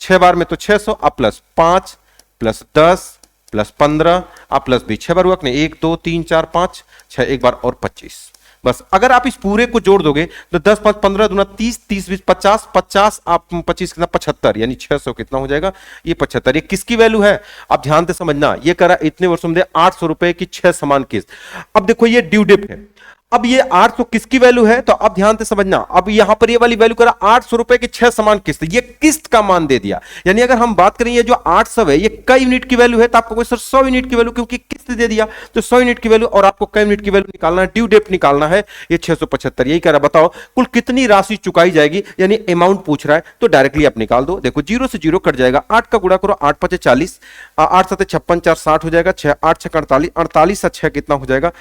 6 बार में तो 600, अब प्लस 5 प्लस 10 प्लस 15 अब प्लस 20, 6 बार हुआ नहीं? 1 2 3 4 5 6, एक बार और 25। बस अगर आप इस पूरे को जोड़ दोगे तो 10 5 15 दूना 30, 30 20 50, 50 आप 25 कितना? 75, यानी 600 कितना हो जाएगा? ये 75। ये किसकी वैल्यू है? आप ध्यान से समझना। ये करा इतने वर्षों में 800 रुपए की 6 समान किस्त। अब देखो ये ड्यू डेट है। अब ये 800 किसकी वैल्यू है? तो अब ध्यान से समझना। अब यहां पर ये वाली वैल्यू करा 800 रुपए की 6 समान किस्त, ये किस्त का मान दे दिया। यानी अगर हम बात करें ये जो 800 है ये कई यूनिट की वैल्यू है, तो आपको सर 100 यूनिट की वैल्यू, क्योंकि किस्त दे दिया तो 100 यूनिट की वैल्यू, और आपको कई यूनिट की वैल्यू निकालना है, ड्यू डेट निकालना है, ये 675। यही कह रहा, बताओ कुल कितनी राशि चुकाई जाएगी, यानी अमाउंट पूछ रहा है। तो डायरेक्टली आप निकाल दो। देखो 0 से 0 कट जाएगा, 8 का गुणा करो, 8 5 40, 8 7 56 4 60 हो जाएगा, 6 8 6 48, 48 से 6 कितना हो जाएगा?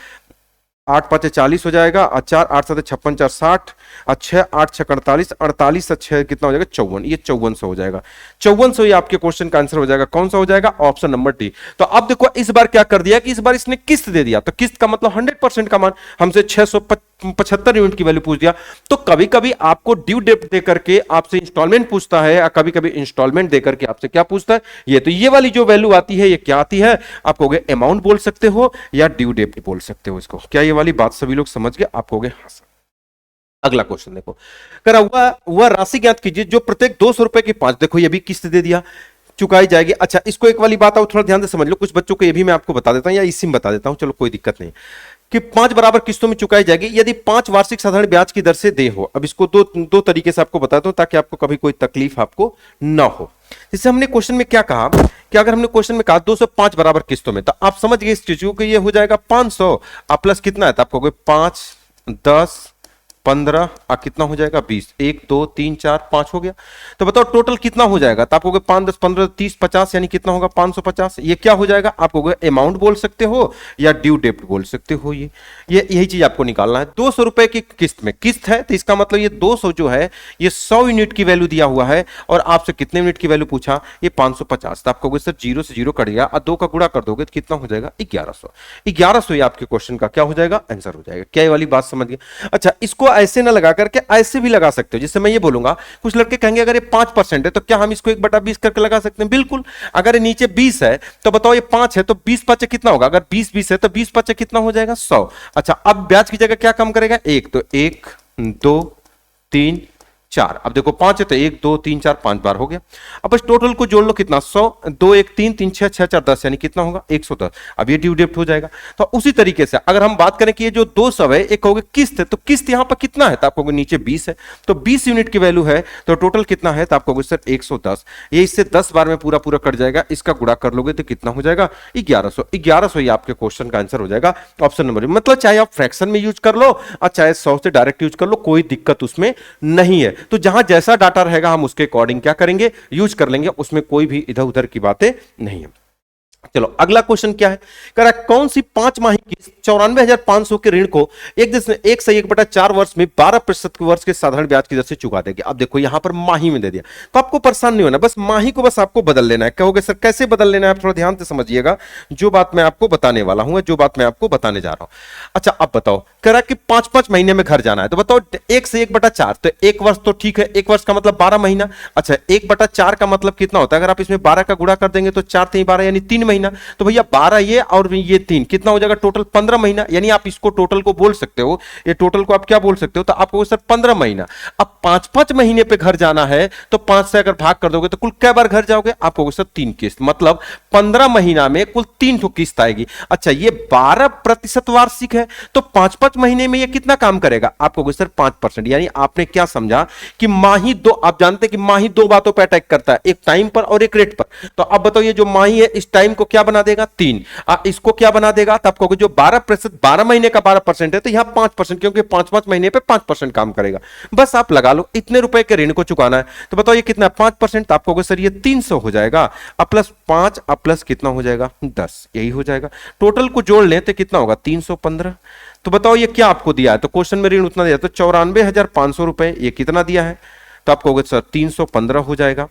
8 5 40 हो जाएगा, 4 8 7 56 4 60, 6 8 6 48, 48 से 6 कितना हो जाएगा? 54, ये 5400 हो जाएगा। 5400 ये आपके क्वेश्चन का आंसर हो जाएगा। कौन सा हो जाएगा? Option number D. तो अब देखो इस बार क्या कर दिया कि इस बार इसने किस्त दे दिया, तो किस्त का मतलब 100% का मान, हमसे 675 यूनिट की वैल्यू पूछ दिया। तो कभी कभी आपको ड्यू डेट दे करके आपसे इंस्टॉलमेंट पूछता है, या कभी कभी इंस्टॉलमेंट देकर के आपसे क्या पूछता है? ये तो ये वाली जो वैल्यू आती है ये क्या आती है? आप कहोगे अमाउंट बोल सकते हो या ड्यू डेट बोल सकते हो इसको। क्या ये वाली बात सभी लोग समझ गए? आप कहोगे हाँ सर। अगला क्वेश्चन देखो, करा हुआ राशि ज्ञात कीजिए जो प्रत्येक 200 रुपए की 5, देखो ये भी किस्त दे दिया, चुकाई जाएगी। अच्छा इसको एक वाली बात आओ थोड़ा ध्यान से समझ लो, कुछ बच्चों को ये भी मैं आपको बता देता हूं या इसी में बता देता हूं, चलो कोई दिक्कत नहीं, कि 5 बराबर किस्तों में चुकाई जाएगी यदि 5 वार्षिक साधारण ब्याज की दर से दे हो। अब इसको दो तरीके से आपको बताता हूं ताकि आपको कभी कोई तकलीफ आपको ना हो। जैसे हमने क्वेश्चन में क्या कहा कि अगर हमने क्वेश्चन में कहा 205 बराबर किस्तों में, तो आप समझ गए इस चीज को, ये हो जाएगा 500 प्लस कितना है? तो आप कहोगे 5 10 15 कितना हो जाएगा 20, 1 2 3 4 5 हो गया। तो बताओ टोटल कितना हो जाएगा, तो आप कहोगे 5 10 15 30 50 यानी कितना होगा 550। ये क्या हो जाएगा, आप कहोगे अमाउंट बोल सकते हो या ड्यू डेट बोल सकते हो। ये यही चीज आपको निकालना है। 200 रुपए की किस्त में किस्त है, तो इसका मतलब ये 200 जो है ये 100 यूनिट की वैल्यू दिया हुआ है और आपसे कितने यूनिट की वैल्यू पूछा, ये 550। तो आप कहोगे सर 0 से 0 कट गया और 2 का गुणा कर दोगे तो कितना हो जाएगा 1100। 1100 ये आपके क्वेश्चन का क्या हो जाएगा, आंसर हो जाएगा। क्या ये वाली बात समझ गए। अच्छा, इसको ऐसे ना लगा करके ऐसे भी लगा सकते हो। जैसे मैं ये बोलूंगा, कुछ लड़के कहेंगे अगर ये 5% है तो क्या हम इसको 1/20 करके लगा सकते हैं, बिल्कुल। अगर ये नीचे 20 है तो बताओ ये 5 है तो 20 5 कितना होगा, अगर 20 20 है तो 20 5 कितना हो जाएगा 100। अच्छा, अब ब्याज की जगह क्या कम करेगा, 1, तो 1 2 3 4। अब देखो 5 है तो 1 2 3 4 5 बार हो गया। अब बस टोटल को जोड़ लो, कितना 100, 2 1 3 3 6 6 4 10 यानी कितना होगा 110। अब ये ड्यू डेट हो जाएगा। तो उसी तरीके से अगर हम बात करें कि ये जो 200 है एक कहोगे किस्त है, तो किस्त यहां पर कितना है, तो आप कहोगे नीचे 20 है तो 20 यूनिट की वैल्यू है, तो टोटल कितना है, तो आप कहोगे सर 110। ये इससे 10 बार में पूरा पूरा कट जाएगा, इसका गुणा कर लोगे तो कितना हो जाएगा 1100। 1100 ये आपके क्वेश्चन का आंसर हो जाएगा ऑप्शन नंबर। मतलब चाहे आप फ्रैक्शन में यूज कर लो और चाहे 100 से डायरेक्ट यूज कर लो, कोई दिक्कत उसमें नहीं है। तो जहां जैसा डाटा रहेगा हम उसके अकॉर्डिंग क्या करेंगे, यूज कर लेंगे, उसमें कोई भी इधर उधर की बातें नहीं है। चलो अगला क्वेश्चन क्या है, कह रहा है कौन सी 5 माही की 94,500 के ऋण को 1 से 1/4 वर्ष में 12% वर्ष के साधारण ब्याज की दर से चुका देगी। अब देखो यहां पर माही में दे दिया, तो आपको परेशान नहीं होना, बस माही को बस आपको बदल लेना है। कहोगे सर कैसे बदल लेना है, आप थोड़ा ध्यान से समझिएगा जो बात मैं आपको बताने वाला हूं, जो बात मैं आपको बताने जा रहा हूं। अच्छा अब बताओ, कह रहा है कि 5-5 महीने में घर जाना है, तो बताओ 1 से 1/4, तो 1 वर्ष तो ठीक है, 1 वर्ष का मतलब 12 महीना। अच्छा 1/4 का मतलब कितना होता है, अगर आप इसमें 12 का गुणा कर देंगे तो 4 3 12 यानी 3 महीना। तो भैया 12 ये और ये 3 कितना हो जाएगा, टोटल 15 महीना। यानी आप इसको टोटल को बोल सकते हो, ये टोटल को आप क्या बोल सकते हो, तो आपको सर 15 महीना। अब 5-5 महीने पे घर जाना है तो 5 से अगर भाग कर दोगे तो कुल कै बार घर जाओगे, आपको सर 3 किस्त, मतलब 15 महीना में कुल 3 ठो किस्त आएगी। अच्छा ये 12% वार्षिक है तो 5-5 महीने में ये कितना काम करेगा, आपको सर 5%। यानी आपने क्या समझा कि माही दो, आप जानते हैं कि माही दो बातों पर अटैक करता है, एक टाइम पर और एक रेट पर। तो अब बताओ ये जो माही है इस टाइम को क्या बना देगा 3, इसको क्या बना देगा, तब कहोगे जो 12% 12 महीने का 12% है तो यहां 5%, क्योंकि 5-5 महीने पे 5% काम करेगा। बस आप लगा लो इतने रुपए के ऋण को चुकाना है, तो बताओ ये कितना 5%, तो आप कहोगे सर ये 300 हो जाएगा। अब प्लस 5 अब प्लस कितना हो जाएगा 10, यही हो जाएगा। टोटल को जोड़ लें तो कितना होगा 315। तो बताओ ये क्या आपको दिया है, तो क्वेश्चन में ऋण उतना दिया, तो 94,500 रुपए ये कितना दिया है, तो आप कहोगे सर 315 हो जाएगा।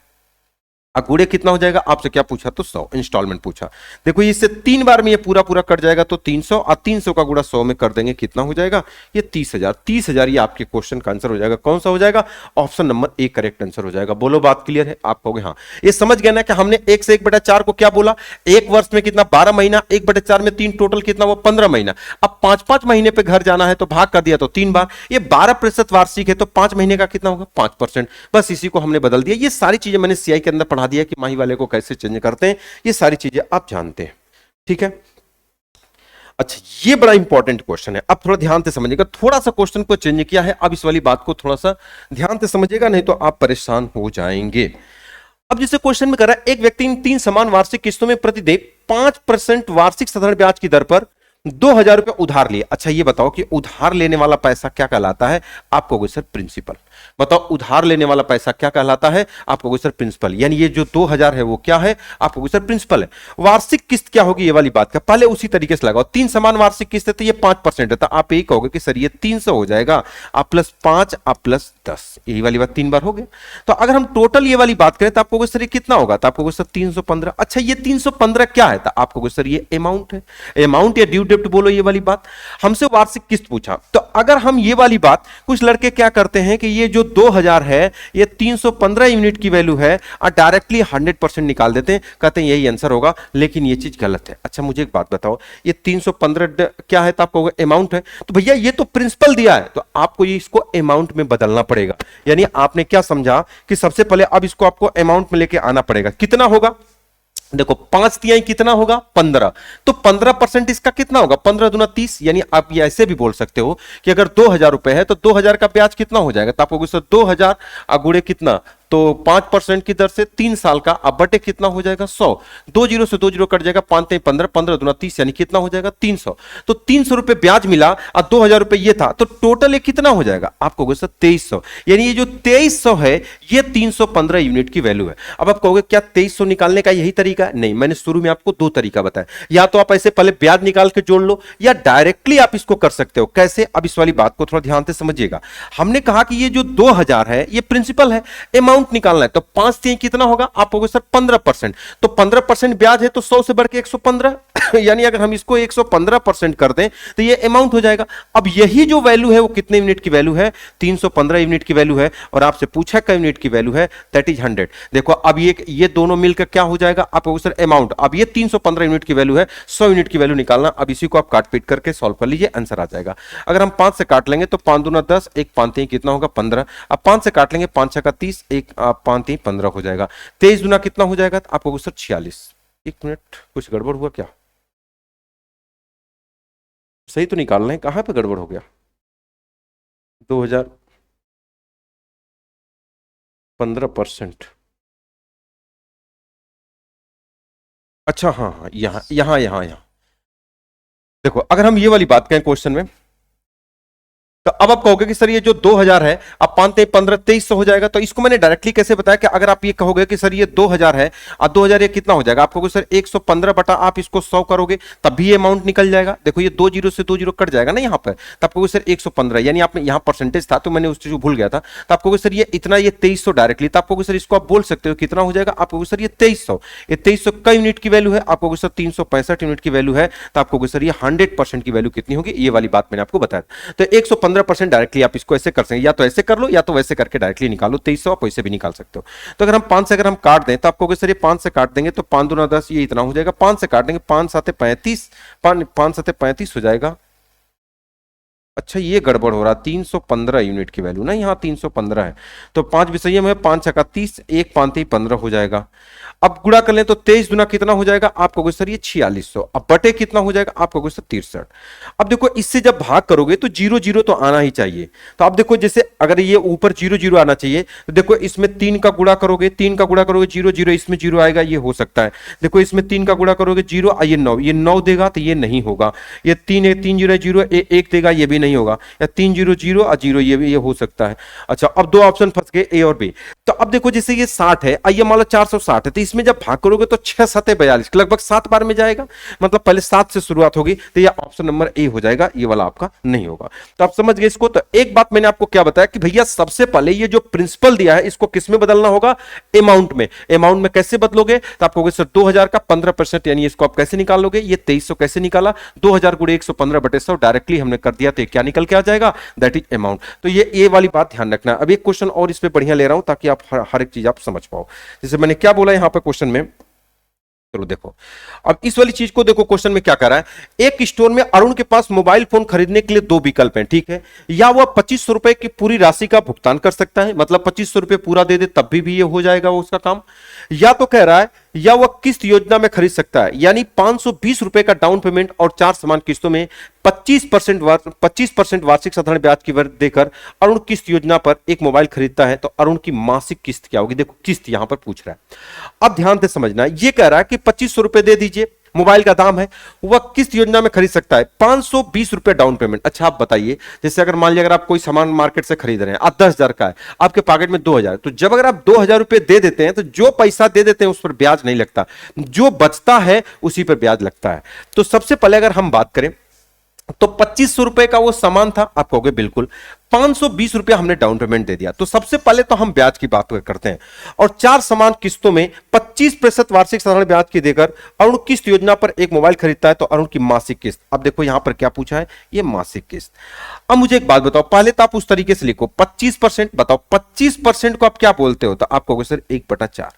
गुड़े कितना हो जाएगा, आपसे क्या पूछा, तो 100 इंस्टॉलमेंट पूछा। देखो इससे 3 बार में ये पूरा पूरा कट जाएगा तो 300, और 300 का गुड़ा 100 में कर देंगे कितना हो जाएगा, ये 30,000। 30,000 ये आपके क्वेश्चन का आंसर हो जाएगा। कौन सा हो जाएगा, option number A correct answer हो जाएगा। बोलो बात क्लियर है, आप कहोगे हाँ। ये समझ गए ना कि हमने 1 से 1/4 को क्या बोला, 1 वर्ष में कितना 12 महीना, 1/4 में 3, टोटल कितना वो 15 महीना। अब 5-5 महीने पे घर जाना है तो भाग कर दिया तो 3 बार, ये 12% वार्षिक है तो 5 महीने का कितना होगा 5%। बस इसी को हमने बदल दिया। ये सारी चीजें मैंने सीआई के अंदर पढ़ा दिया कि माही वाले को कैसे चेंज करते हैं, ये सारी चीजें आप जानते हैं, ठीक है। अच्छा ये बड़ा इंपॉर्टेंट क्वेश्चन है, अब थोड़ा ध्यान से समझिएगा। थोड़ा सा क्वेश्चन को चेंज किया है, अब इस वाली बात को थोड़ा सा ध्यान से समझिएगा, नहीं तो आप परेशान हो जाएंगे। अब जैसे क्वेश्चन में कर रहा है, एक व्यक्ति इन 3 समान वार्षिक किस्तों में प्रतिदेय 5% वार्षिक साधारण ब्याज की दर पर 2,000 रुपए उधार लिए। अच्छा ये बताओ कि उधार लेने वाला पैसा क्या कहलाता है, आप कहोगे सर प्रिंसिपल। बताओ उधार लेने वाला पैसा क्या कहलाता है, आप कहोगे सर प्रिंसिपल। यानी ये जो 2,000 है वो क्या है, आप कहोगे सर प्रिंसिपल है। वार्षिक किस्त क्या होगी, ये वाली बात का पहले उसी तरीके से लगाओ। 3 समान वार्षिक किस्त है तो ये 5% है, तो आप यही कहोगे कि सर ये 300 हो जाएगा, आप प्लस 5 आप प्लस 10, यही वाली बात 3 बार हो गया। तो अगर हम टोटल ये वाली बात करें तो आप कहोगे सर ये कितना होगा, तो आप कहोगे सर 315। अच्छा ये 315 क्या है, तो आप कहोगे सर ये अमाउंट है, अमाउंट या ड्यू डेट बोलो ये वाली बात। हमसे वार्षिक किस्त पूछा, तो अगर हम ये वाली बात, कुछ लड़के क्या करते हैं कि ये जो 2,000 है ये 315 यूनिट की वैल्यू है और डायरेक्टली 100% निकाल देते हैं, कहते हैं यही आंसर होगा, लेकिन ये चीज गलत है। अच्छा मुझे एक बात बताओ, ये 315 क्या है, तो आपको अमाउंट है, तो भैया ये तो प्रिंसिपल दिया है तो आपको ये इसको अमाउंट में बदलना पड़ेगा। यानी आपने क्या समझा कि सबसे पहले अब इसको आपको अमाउंट में लेके आना पड़ेगा। कितना होगा, देखो 5 तिहाई कितना होगा 15, तो 15% इसका कितना होगा 15 दूना 30। यानी आप ये ऐसे भी बोल सकते हो कि अगर 2,000 रुपए है तो 2,000 का ब्याज कितना हो जाएगा, तो आपको 2,000 गुणे कितना तो 5% की दर से 3 साल का, अब बटे कितना हो जाएगा 100, 2 जीरो से 2 जीरो कट जाएगा, 5 3 15, 15 दूना 30, यानी कितना हो जाएगा 300। तो 300 रुपए ब्याज मिला और 2000 रुपए ये था, तो टोटल ये कितना हो जाएगा आप कहोगे सर 2300, यानी ये जो 2300 है ये 315 यूनिट की वैल्यू है। अब आप कहोगे क्या 2300 निकालने का यही तरीका है? नहीं, मैंने शुरू में आपको दो तरीका बताया, या तो आप ऐसे पहले ब्याज निकाल के जोड़ लो या डायरेक्टली आप इसको कर सकते हो। कैसे? अब इस वाली बात को थोड़ा ध्यान से समझिएगा। हमने कहा कि ये जो 2000 है ये प्रिंसिपल है, अमाउंट निकालना है, तो 5 3 कितना होगा आप कहोगे सर 15%, तो 15% ब्याज है तो 100 से बढ़ के 115 यानी अगर हम इसको 115% कर दें तो ये अमाउंट हो जाएगा। अब यही जो वैल्यू है वो कितने यूनिट की वैल्यू है? 315 यूनिट की वैल्यू है, और आपसे पूछा क्या यूनिट की वैल्यू है? That is 100। देखो अब ये दोनों मिलकर क्या हो जाएगा आप कहोगे सर अमाउंट। अब ये 315 यूनिट की वैल्यू है, 100 यूनिट की वैल्यू निकालना। अब इसी को आप काट पीट करके सॉल्व कर लीजिए, आंसर आ जाएगा। अगर हम 5 से काट लेंगे तो 5 दूना 10, 1 5 3 कितना होगा 15। अब 5 से काट लेंगे, 5 6 का 30, 1 5 3 15 हो जाएगा। 23 दूना कितना हो जाएगा आप कहोगे सर 46। एक मिनट, कुछ गड़बड़ हुआ क्या? सही तो निकाल रहे हैं, कहां पे गड़बड़ हो गया? 2015%। अच्छा हाँ हाँ, यहां यहां यहां यहां देखो, अगर हम ये वाली बात कहें क्वेश्चन में, तो अब आप कहोगे कि सर ये जो 2000 है, अब 5 3 15 2300 हो जाएगा। तो इसको मैंने डायरेक्टली कैसे बताया कि अगर आप ये कहोगे कि सर ये 2000 है और 2000 ये कितना हो जाएगा आप कहोगे सर 115 बटा आप इसको 100 करोगे तब भी ये अमाउंट निकल जाएगा। देखो ये 2 जीरो से 2 जीरो कट जाएगा ना यहाँ पर, तब कहोगे सर 115, यानी आपने यहाँ परसेंटेज था तो मैंने उस चीज को भूल गया था, तो आप कहोगे सर ये इतना, ये 2300 डायरेक्टली, तो आप कहोगे सर इसको आप बोल सकते हो कितना हो जाएगा आप कहोगे सर ये 2300। ये 2300 का यूनिट की वैल्यू है, आप कहोगे सर 365 यूनिट की वैल्यू है, तो आप कहोगे सर ये 100% की वैल्यू कितनी होगी? ये वाली बात मैंने आपको बताया। तो 115% डायरेक्टली आप इसको ऐसे कर सकते हैं, या तो ऐसे कर लो या तो वैसे करके डायरेक्टली निकालो। 2300 आप वैसे भी निकाल सकते हो। तो अगर हम 5 से अगर हम काट दें तो आपको सर ये 5 से काट देंगे तो 5 दूना 10, ये इतना हो जाएगा। 5 से काट देंगे, 5 7 35, 5 7 35 हो जाएगा। अच्छा ये गड़बड़ हो रहा, 315 यूनिट की वैल्यू ना, यहाँ 315 है, तो 5 विषय में 5 छक्का 30, 1 5 3 15 हो जाएगा। अब गुणा कर लें तो 23 दुना कितना हो जाएगा आप कहोगे सर ये 4600। अब बटे कितना हो जाएगा आप कहोगे सर 63। अब देखो इससे जब भाग करोगे तो 0 0 तो आना ही चाहिए। तो अब देखो जैसे अगर ये ऊपर 0 0 आना चाहिए, तो देखो इसमें 3 का गुणा करोगे, 3 का गुणा करोगे 0 0, इसमें 0 आएगा, ये हो सकता है। देखो इसमें 3 का गुणा करोगे 0, ये 9, ये 9 देगा तो ये नहीं होगा। ये 3 3 0 0 1 देगा, ये भी नहीं होगा। या 3 0 0 और 0, ये भी ये हो सकता है। अच्छा अब दो ऑप्शन फंस गए, ए और बी। तो अब देखो जैसे ये 60 है, ये मान लो 460 है, तो इसमें जब भाग करोगे तो 6 7 42, लगभग 7 बार में जाएगा, मतलब पहले 7 से शुरुआत होगी, तो ये ऑप्शन नंबर ए हो जाएगा, ये वाला आपका नहीं होगा। तो आप समझ गए इसको। तो एक बात मैंने आपको क्या बताया कि भैया सबसे पहले ये जो प्रिंसिपल दिया है इसको किस में बदलना होगा? अमाउंट में। अमाउंट में कैसे बदलोगे? तो आप कहोगे सर 2000 का 15%, यानी इसको आप कैसे निकालोगे? ये 2300 कैसे निकाला? 2000 गुणे 115 बटे 100 डायरेक्टली हमने कर दिया, तो क्या निकल के आ जाएगा? That is amount. तो ये वाली बात ध्यान रखना। अब एक क्वेश्चन और इस पे बढ़िया ले रहा हूं ताकि आप हर एक चीज आप समझ पाओ। जैसे मैंने क्या बोला यहां पर क्वेश्चन में, चलो देखो अब इस वाली चीज को देखो, क्वेश्चन में क्या कर रहा है। एक स्टोर में अरुण के पास मोबाइल फोन खरीदने के लिए दो विकल्प हैं, ठीक है। या वह 2500 रुपए की पूरी राशि का भुगतान कर सकता है, मतलब 2500 रुपए पूरा दे दे तब भी ये हो जाएगा वो उसका काम। या तो कह रहा है या वह किस्त योजना में खरीद सकता है, यानी 520 रुपए का डाउन पेमेंट और 4 समान किस्तों में 25% वार्षिक साधारण ब्याज की दर देकर अरुण किस्त योजना पर एक मोबाइल खरीदता है, तो अरुण की मासिक किस्त क्या होगी? देखो किस्त यहां पर पूछ रहा है, अब ध्यान से समझना। ये कह रहा है कि 2500 रुपए दे दीजिए, मोबाइल का दाम है, वह किस्त योजना में खरीद सकता है, 520 रुपए डाउन पेमेंट। अच्छा आप बताइए, जैसे अगर मान लिया अगर आप कोई सामान मार्केट से खरीद रहे हैं, आप 10,000 का है, आपके पॉकेट में 2000, तो जब अगर आप 2000 रुपए दे देते हैं तो जो पैसा दे देते हैं उस पर ब्याज नहीं लगता, जो बचता है उसी पर ब्याज लगता है। तो सबसे पहले अगर हम बात करें तो 2500 रुपए का वो सामान था, आप कहोगे बिल्कुल, 520 रुपए हमने डाउन पेमेंट दे दिया। तो सबसे पहले तो हम ब्याज की बात करते हैं, और 4 समान किस्तों में 25% वार्षिक साधारण ब्याज की देकर अरुण किस्त योजना पर एक मोबाइल खरीदता है, तो अरुण की मासिक किस्त। अब देखो यहां पर क्या पूछा है, ये मासिक किस्त। अब मुझे एक बात बताओ, पहले तो आप उस तरीके से लिखो 25%, बताओ 25% को आप क्या बोलते हो? तो आप कहोगे सर 1/4।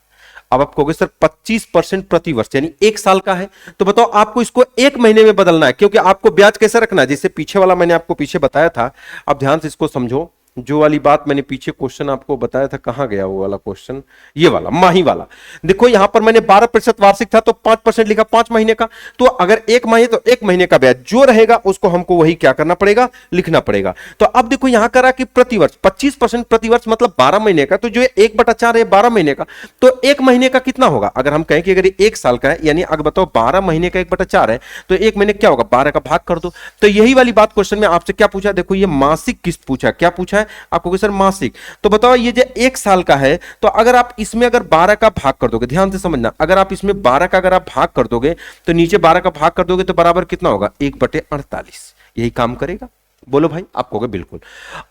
अब आप कहोगे सर 25% प्रति वर्ष, यानी 1 साल का है, तो बताओ आपको इसको 1 महीने में बदलना है, क्योंकि आपको ब्याज कैसे रखना है, जैसे पीछे वाला मैंने आपको पीछे बताया था। अब ध्यान से इसको समझो, जो वाली बात मैंने पीछे क्वेश्चन आपको बताया था, कहां गया वो वाला क्वेश्चन, ये वाला माही वाला। देखो यहां पर मैंने 12% वार्षिक था तो 5% लिखा 5 महीने का। तो अगर 1 महीने तो 1 महीने का ब्याज जो रहेगा उसको हमको वही क्या करना पड़ेगा, लिखना पड़ेगा। तो अब देखो यहां करा कि प्रतिवर्ष 25% प्रतिवर्ष मतलब 12 महीने का, तो जो 1/4 है 12 महीने का, तो 1 महीने का कितना होगा? अगर हम कहें कि अगर ये 1 साल का है, यानी अगर बताओ 12 महीने का 1/4 है, तो 1 महीने क्या होगा, 12 का भाग कर दो। तो यही वाली बात क्वेश्चन में आपसे क्या पूछा, देखो ये मासिक किस्त पूछा। क्या पूछा है आपको सर, मासिक। तो बताओ ये जो 1 साल का है, तो अगर आप इसमें अगर 12 का भाग कर दोगे, ध्यान से समझना, अगर आप इसमें 12 का अगर आप भाग कर दोगे तो नीचे 12 का भाग कर दोगे तो बराबर कितना होगा, 1/48। यही काम करेगा। बोलो भाई, आप कहोगे बिल्कुल।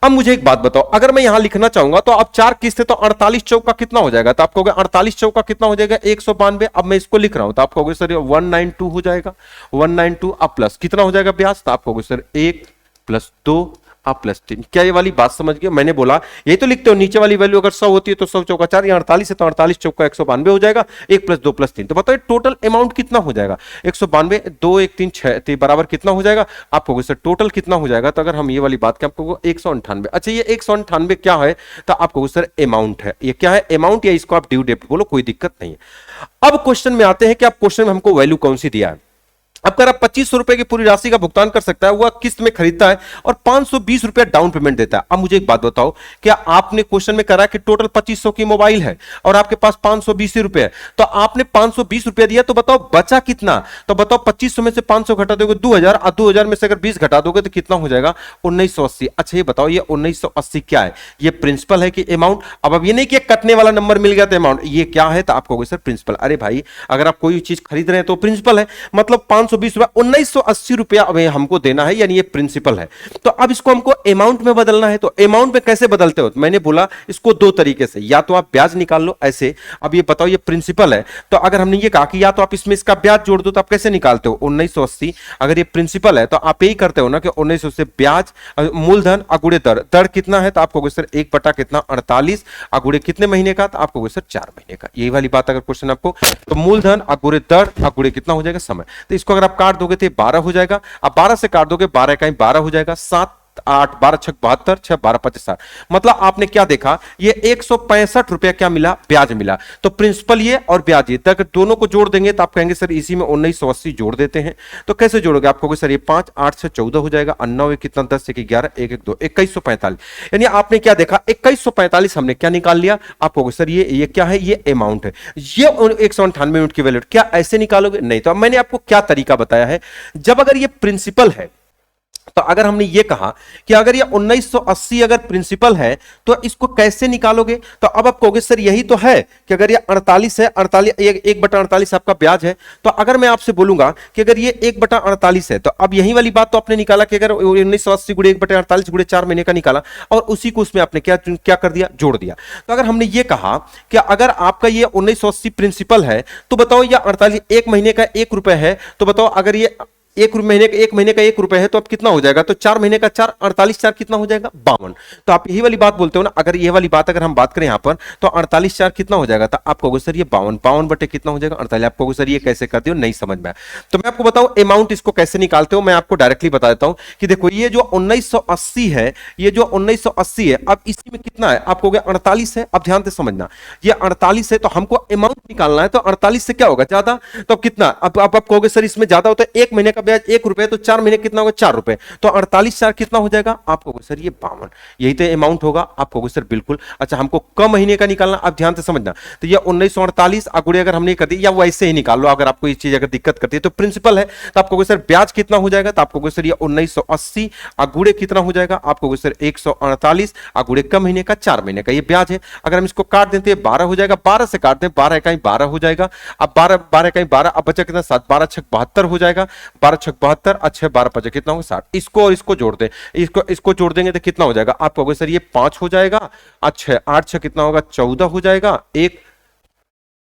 अब मुझे एक बात बताओ, अगर मैं यहां लिखना चाहूंगा तो अब 4 किस्त है तो 48 चौका कितना हो जाएगा, तो आप कहोगे 48 चौका कितना हो जाएगा, 192। अब मैं इसको लिख रहा हूं तो आप कहोगे सर 192 हो जाएगा, 192। अब प्लस कितना हो जाएगा ब्याज, तो आप कहोगे सर 1 + 2 आप +3। क्या ये वाली बात समझ गए? मैंने बोला यही तो लिखते हो, नीचे वाली वैल्यू अगर 100 होती है तो 100 चौका 4, यहाँ 48 है तो 48 चौका 192 हो जाएगा, 1 + 2 + 3। तो बताओ टोटल अमाउंट कितना हो जाएगा, 192, 2 1 3 6 तो बराबर कितना हो जाएगा, आप कहोगे सर टोटल कितना हो जाएगा। तो अगर हम ये वाली बात करें, आपको 198। अच्छा ये 198 क्या है, तो आप कहोगे सर अमाउंट है। ये क्या है, अमाउंट, या इसको आप ड्यू डेट बोलो, कोई दिक्कत नहीं है। अब क्वेश्चन में आते हैं कि आप क्वेश्चन में हमको वैल्यू कौन सी दिया है। अब अगर आप 2500 रुपए की पूरी राशि का भुगतान कर सकता है, वह किस्त में खरीदता है और 520 रुपया डाउन पेमेंट देता है। अब मुझे एक बात बताओ, क्या आपने क्वेश्चन में करा कि टोटल 2500 की मोबाइल है और आपके पास 520 रुपए है, तो आपने 520 रुपया दिया, तो बताओ बचा कितना। तो बताओ 2500 में से 500 घटा दोगे 2000, और 2000 में से अगर 20 घटा दोगे तो कितना हो जाएगा, 1980। अच्छा ये बताओ ये 1980 क्या है, ये प्रिंसिपल है कि अमाउंट। अब ये नहीं कि कटने वाला नंबर मिल गया तो अमाउंट, ये क्या है, तो आप कहोगे सर प्रिंसिपल। अरे भाई अगर आप कोई चीज खरीद रहे हैं तो प्रिंसिपल है, मतलब 520 रुपया 1980 रुपया अब हमको देना है, यानी ये प्रिंसिपल है। तो अब इसको हमको अमाउंट में बदलना है, तो अमाउंट में कैसे बदलते हो, मैंने बोला इसको दो तरीके से, या तो आप ब्याज निकाल लो ऐसे। अब ये बताओ ये प्रिंसिपल है, तो अगर हमने ये कहा कि या तो आप इसमें इसका ब्याज जोड़ दो, तो आप कैसे निकालते हो 1980। अगर ये प्रिंसिपल है तो आप यही करते हो ना कि 1900 से ब्याज मूलधन अगुड़े दर, दर कितना है, तो आप कहोगे सर 1 बटा कितना 48, अगुड़े कितने महीने का, तो आप कहोगे सर 4 महीने का। यही वाली बात अगर क्वेश्चन आपको, तो मूलधन अगुड़े दर अगुड़े कितना हो जाएगा समय। तो इसको अगर आप काट दोगे तो 12 हो जाएगा। अब 12 से काट दोगे 12 का 12 हो जाएगा, 7 8 12 6 72, 6 12 25 60। मतलब आपने क्या देखा, ये 165 रुपया क्या मिला, ब्याज मिला। तो प्रिंसिपल ये और ब्याज ये तक दोनों को जोड़ देंगे तो आप कहेंगे सर इसी में 1980 जोड़ देते हैं। तो कैसे जोड़ोगे, आप कहोगे सर ये 5 8 से 14 हो जाएगा, 9 कितना 10 1 11 1 1 2 2145। यानी आपने क्या देखा 2145 हमने क्या निकाल लिया। आप कहोगे सर ये क्या है, ये अमाउंट है। ये 198 यूनिट की वैल्यू क्या ऐसे निकालोगे, नहीं। तो अब मैंने आपको क्या तरीका बताया है, जब अगर ये प्रिंसिपल है, तो अगर हमने ये कहा कि अगर ये 1980 अगर प्रिंसिपल है तो इसको कैसे निकालोगे, तो अब आप कहोगे सर यही तो है कि अगर ये 48 है, 48 1/48 आपका ब्याज है। तो अगर मैं आपसे बोलूंगा कि अगर ये 1/48 है, तो अब यही वाली बात तो आपने निकाला कि अगर 1980 गुणे 1/48 गुणे 4 महीने का निकाला, और उसी को उसमें आपने क्या कर दिया, जोड़ दिया। तो अगर हमने ये कहा कि अगर आपका ये 1980 प्रिंसिपल है, तो बताओ ये 48 1 महीने का 1 रुपए है, तो बताओ अगर ये 1 महीने का 1 रुपए है तो अब कितना हो जाएगा, तो 4 महीने का 4 48 4 कितना हो जाएगा 52। तो आप यही वाली बात बोलते हो ना, अगर ये वाली बात अगर हम बात करें यहां पर, तो 48 4 कितना हो जाएगा, तो आप कहोगे सर ये 52 बटे कितना हो जाएगा 48। आप कहोगे सर ये कैसे करते हो, नहीं समझ में आया। तो मैं आपको बताऊं अमाउंट इसको कैसे निकालते हो, मैं आपको डायरेक्टली बता देता हूं कि देखो ये जो 1980 है, ये जो 1980 है, अब इसी में कितना है, आप कहोगे 48 है। अब ध्यान से समझना, ये 48 है तो हमको अमाउंट निकालना है, तो 48 से क्या होगा ज्यादा, तो कितना, अब आप कहोगे सर इसमें ज्यादा होता है, 1 महीने का ब्याज 1 रुपए, तो 4 महीने कितना होगा 4 रुपए, तो 48 4 कितना हो जाएगा, आप कहोगे सर ये 52। यही तो अमाउंट होगा, आप कहोगे सर बिल्कुल। अच्छा हमको कम महीने का निकालना, अब ध्यान से समझना, तो ये 1948 अगुड़े अगर हमने कर दी, या वैसे ही निकाल लो, अगर आपको ये चीज अगर दिक्कत करती है, तो प्रिंसिपल है तो आप कहोगे सर ब्याज कितना हो जाएगा, तो आप कहोगे सर ये 1980 अगुड़े कितना हो जाएगा, आप कहोगे सर 148 अगुड़े कम महीने का 4 महीने का ये ब्याज है। अगर हम इसको काट देते हैं 12 हो जाएगा, 12 से काट दें 12 इकाई 12 हो जाएगा। अब 12 इकाई 12, अब बचा कितना 7 12 6 72 हो जाएगा, 12 6 72, अच्छा 12 5 कितना होगा 60। इसको और इसको जोड़ दें, इसको जोड़ देंगे तो कितना हो जाएगा, आप कहोगे सर ये 5 हो जाएगा, अच्छा 8 6 कितना होगा 14 हो जाएगा, 1